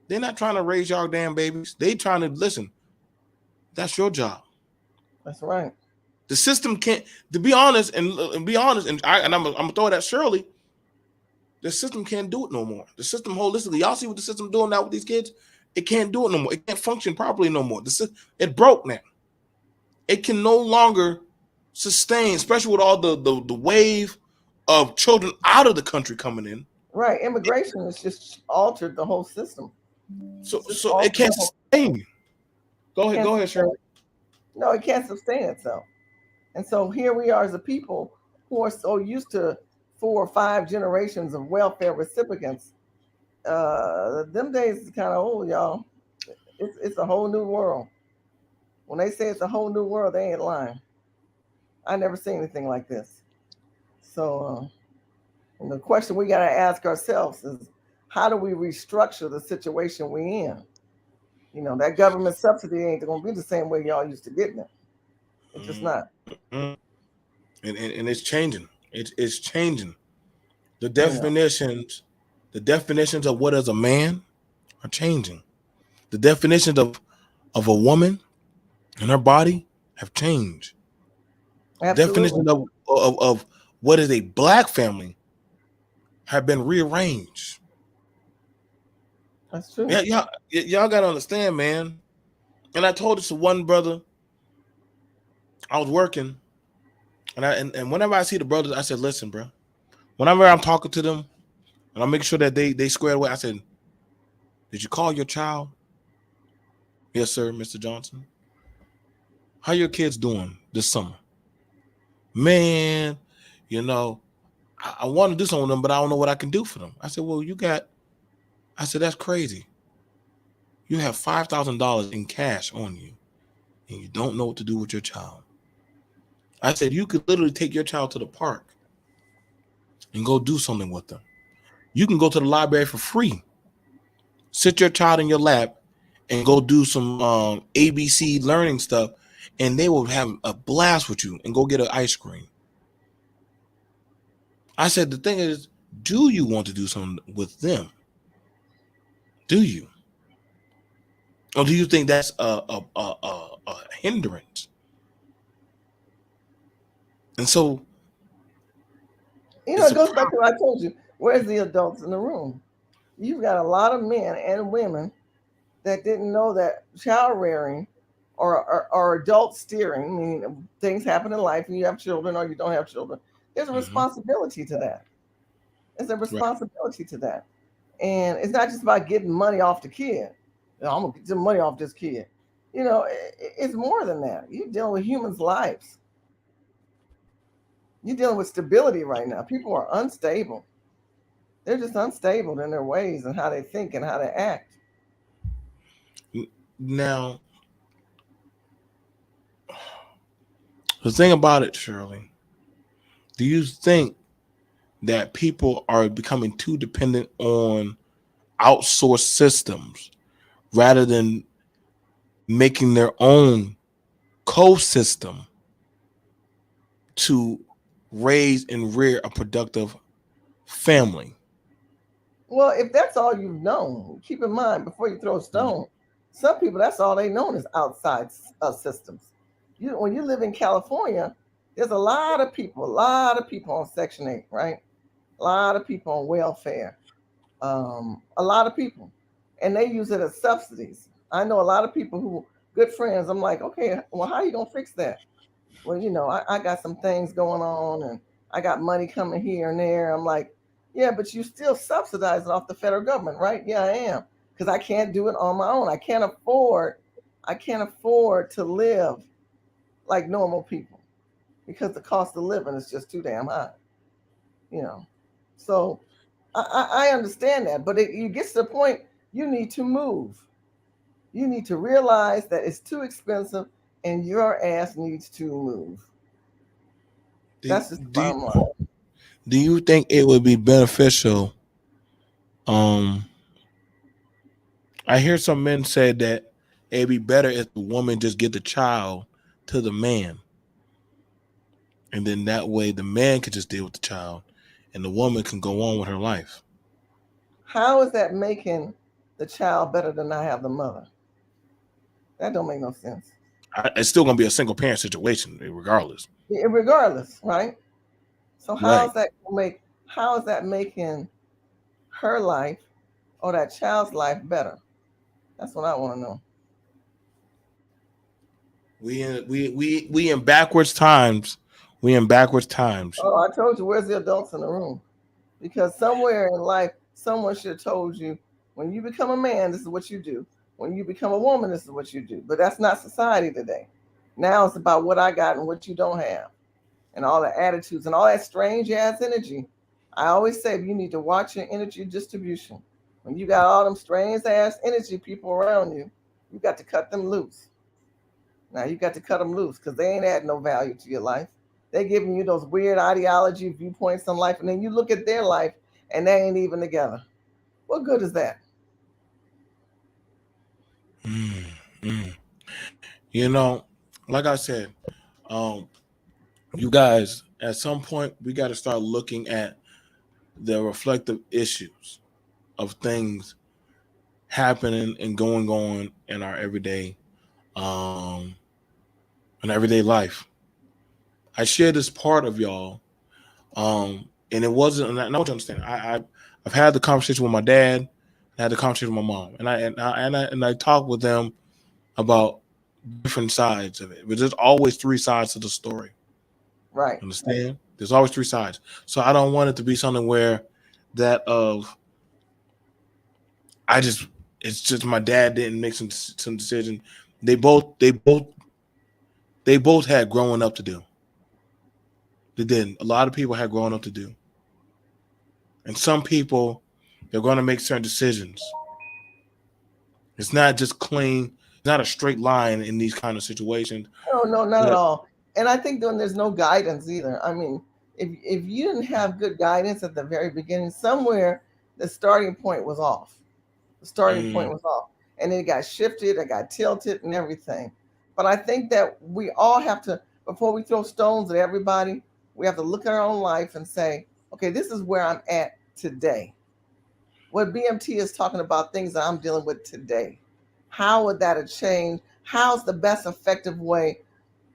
Speaker 1: they're not trying to raise y'all damn babies. They trying to listen. That's your job.
Speaker 2: That's right.
Speaker 1: The system can't. To be honest, and I'm gonna throw it at Shirley. The system can't do it no more. The system holistically, y'all see what the system doing now with these kids? It can't do it no more. It can't function properly no more. It broke now. It can no longer sustain, especially with all the wave of children out of the country coming in.
Speaker 2: Right. Immigration has just altered the whole system.
Speaker 1: So it can't sustain. Go ahead, Shirley.
Speaker 2: No, it can't sustain itself. And so here we are as a people who are so used to 4 or 5 generations of welfare recipients. Them days is kind of old, y'all. It's a whole new world. When they say it's a whole new world, they ain't lying. I never seen anything like this. So and the question we got to ask ourselves is, how do we restructure the situation we in? You know, that government subsidy ain't going to be the same way y'all used to getting it. It's just not.
Speaker 1: And it's changing. It's changing. The definitions of what is a man are changing. The definitions of a woman and her body have changed.
Speaker 2: Absolutely.
Speaker 1: Definition of what is a black family have been rearranged.
Speaker 2: That's true.
Speaker 1: Yeah, y'all gotta understand, man. And I told this to one brother. I was working, and whenever I see the brothers, I said, "Listen, bro. Whenever I'm talking to them, and I'm making sure that they square away, I said, did you call your child? Yes, sir, Mr. Johnson. How your kids doing this summer? Man, you know, I want to do something with them, but I don't know what I can do for them. I said, well, I said, that's crazy. You have $5,000 in cash on you, and you don't know what to do with your child. I said, you could literally take your child to the park and go do something with them. You can go to the library for free. Sit your child in your lap and go do some ABC learning stuff, and they will have a blast with you and go get an ice cream. I said, the thing is, do you want to do something with them? Do you? Or do you think that's a hindrance? And so,
Speaker 2: you know, it goes back to what I told you. Where's the adults in the room? You've got a lot of men and women that didn't know that child rearing or adult steering, meaning things happen in life and you have children or you don't have children. There's a responsibility to that. There's a responsibility to that. And it's not just about getting money off the kid. You know, I'm going to get some money off this kid. You know, it's more than that. You're dealing with humans' lives. You're dealing with stability right now. People are unstable. They're just unstable in their ways and how they think and how they act.
Speaker 1: Now, the thing about it, Shirley, do you think that people are becoming too dependent on outsource systems rather than making their own co-system to raise and rear a productive family.
Speaker 2: Well, if that's all you've known, keep in mind before you throw a stone, some people that's all they know is outside systems. When you live in California, there's a lot of people on Section 8, right? A lot of people on welfare, a lot of people, and they use it as subsidies. I know a lot of people who good friends. I'm like, okay, well, how are you gonna fix that? Well, I got some things going on and I got money coming here and there. I'm like, yeah, but you still subsidizing off the federal government, right? Yeah, I am. Because I can't do it on my own. I can't afford to live like normal people because the cost of living is just too damn high, you know. So I understand that, but you get to the point you need to move. You need to realize that it's too expensive and your ass needs to move.
Speaker 1: Do,
Speaker 2: That's just the
Speaker 1: do,
Speaker 2: bottom line.
Speaker 1: do you think it would be beneficial? Um, I hear some men say that it'd be better if the woman just get the child to the man, and then that way the man can just deal with the child, and the woman can go on with her life.
Speaker 2: How is that making the child better than I have the mother? That don't make no sense.
Speaker 1: It's still gonna be a single parent situation, regardless.
Speaker 2: Regardless, right? So
Speaker 1: Right.
Speaker 2: how is that making her life or that child's life better? That's what I want to know.
Speaker 1: We in backwards times. We in backwards times.
Speaker 2: Oh, I told you, where's the adults in the room? Because somewhere in life, someone should have told you when you become a man, this is what you do. When you become a woman, this is what you do. But that's not society today. Now it's about what I got and what you don't have, and all the attitudes and all that strange ass energy. I always say you need to watch your energy distribution. When you got all them strange ass energy people around you, you got to cut them loose. Now you got to cut them loose because they ain't add no value to your life. They're giving you those weird ideology viewpoints on life, and then you look at their life and they ain't even together. What good is that?
Speaker 1: Mm, mm. You know, like I said, um, you guys, at some point, we got to start looking at the reflective issues of things happening and going on um, in everyday life. I share this part of y'all, and it wasn't. And I want you to understand. I've had the conversation with my dad, I had the conversation with my mom, and I talked with them about different sides of it. But there's always three sides to the story.
Speaker 2: Right.
Speaker 1: Understand? There's always three sides. So I don't want it to be something where that of I just it's just my dad didn't make some decision. They both they both they both had growing up to do. They didn't. A lot of people had growing up to do. And some people they're going to make certain decisions. It's not just clean, it's not a straight line in these kind of situations.
Speaker 2: No, no, not at
Speaker 1: But
Speaker 2: all. And I think then there's no guidance either. I mean, if you didn't have good guidance at the very beginning, somewhere the starting point was off. The starting point
Speaker 1: mm,
Speaker 2: was off. And it got shifted, it got tilted and everything. But I think that we all have to, before we throw stones at everybody, we have to look at our own life and say, okay, this is where I'm at today. What BMT is talking about, things that I'm dealing with today. How would that have changed? How's the best effective way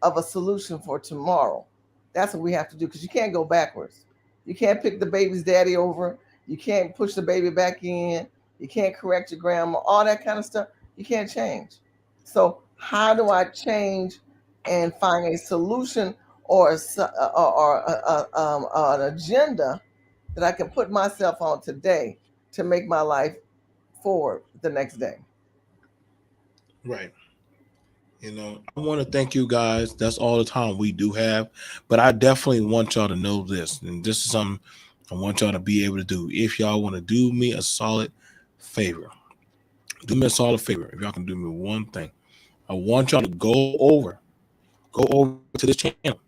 Speaker 2: of a solution for tomorrow? That's what we have to do because you can't go backwards. You can't pick the baby's daddy over. You can't push the baby back in. You can't correct your grandma. All that kind of stuff. You can't change. So how do I change and find a solution or an agenda that I can put myself on today to make my life forward the next day?
Speaker 1: right. I want to thank you guys. That's all the time we do have. But I definitely want y'all to know this. And this is something I want y'all to be able to do. If y'all want to do me a solid favor, do me a solid favor. If y'all can do me one thing, I want y'all to go over to this channel,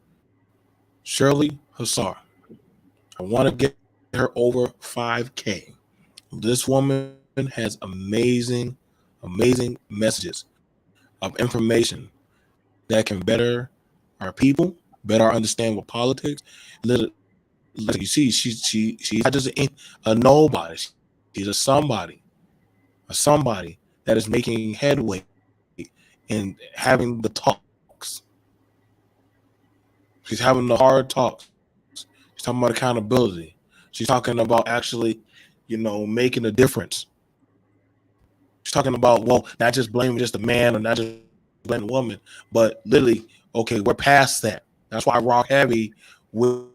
Speaker 1: Shirley Hassar. I want to get her over 5K. This woman has amazing messages of information that can better our people, better our understanding with politics. Like you see, she's not just a nobody. She's a somebody that is making headway and having the talks. She's having the hard talks. She's talking about accountability. She's talking about actually, making a difference. She's talking about, well, not just blaming just the man or not just blaming the woman, but literally, okay, we're past that. That's why I rock heavy with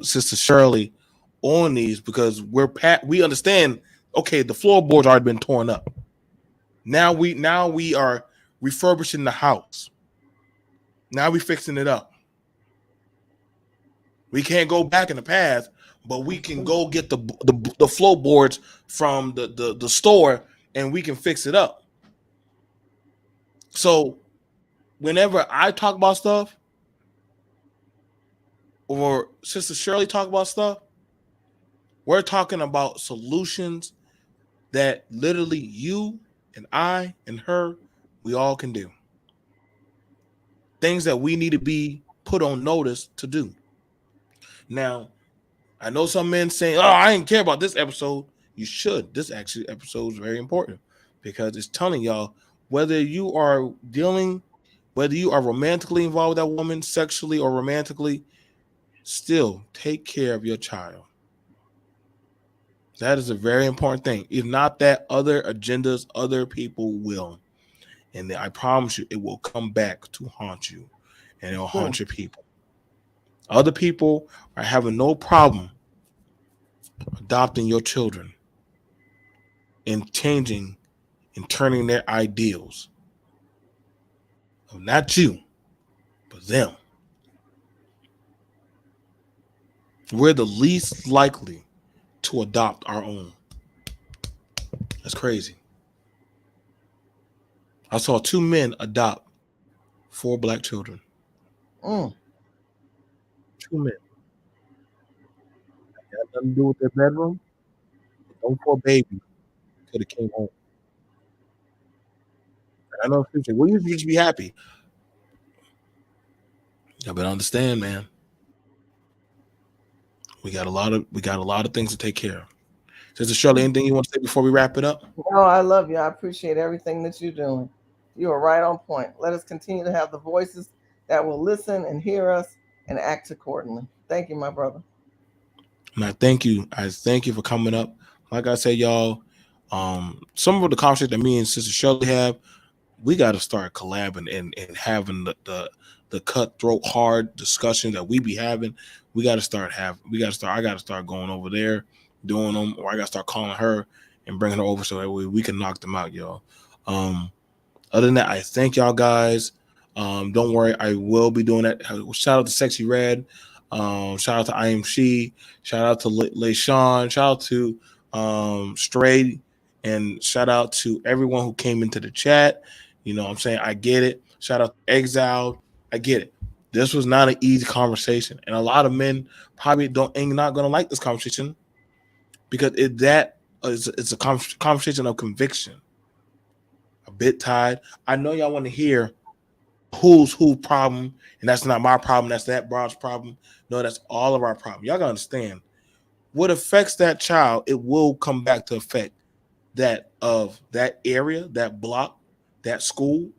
Speaker 1: Sister Shirley on these, because we understand. Okay, the floorboards already been torn up. Now we are refurbishing the house. Now we fixing it up. We can't go back in the past, but we can go get the floorboards from the store and we can fix it up. So whenever I talk about stuff or Sister Shirley talk about stuff, we're talking about solutions that literally you and I and her, we all can do. Things that we need to be put on notice to do. Now, I know some men saying, "Oh, I didn't care about this episode." You should. This actually episode is very important because it's telling y'all whether you are whether you are romantically involved with that woman, sexually or romantically, still take care of your child. That is a very important thing. If not that, other agendas, other people will. And I promise you, it will come back to haunt you and it'll haunt your people. Other people are having no problem adopting your children and changing and turning their ideals of not you, but them. We're the least likely to adopt our own. That's crazy. I saw 2 men adopt 4 black children.
Speaker 2: Mm.
Speaker 1: 2 men. Had nothing to do with their bedroom. Those 4 babies could have came home. I know people say, "Well, you should just be happy." Yeah, but understand, man. We got a lot of things to take care of. Sister Shirley, anything you want to say before we wrap it up?
Speaker 2: No, I love you. I appreciate everything that you're doing. You are right on point. Let us continue to have the voices that will listen and hear us and act accordingly. Thank you, my brother.
Speaker 1: And I thank you. I thank you for coming up. Like I said, y'all, some of the conversations that me and Sister Shirley have, we got to start collabing and having the cutthroat hard discussion that we be having. I got to start going over there doing them, or I got to start calling her and bringing her over so that we can knock them out, y'all. Other than that, I thank y'all guys. Don't worry, I will be doing that. Shout out to Sexy Red. Shout out to I Am She. Shout out to LeSean. Shout out to Stray. And shout out to everyone who came into the chat. You know what I'm saying? I get it. Shout out to Exiled. I get it. This was not an easy conversation. And a lot of men probably ain't not going to like this conversation because it's a conversation of conviction. A bit tired. I know y'all want to hear who's who problem, and that's not my problem. That's that broad's problem. No, that's all of our problem. Y'all gotta understand what affects that child. It will come back to affect that of that area, that block, that school.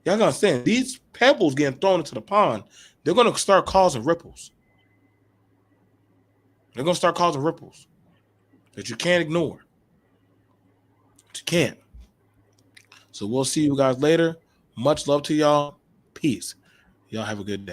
Speaker 1: Y'all gotta understand these pebbles getting thrown into the pond. They're gonna start causing ripples. They're gonna start causing ripples that you can't ignore. But you can't. So we'll see you guys later. Much love to y'all. Peace. Y'all have a good day.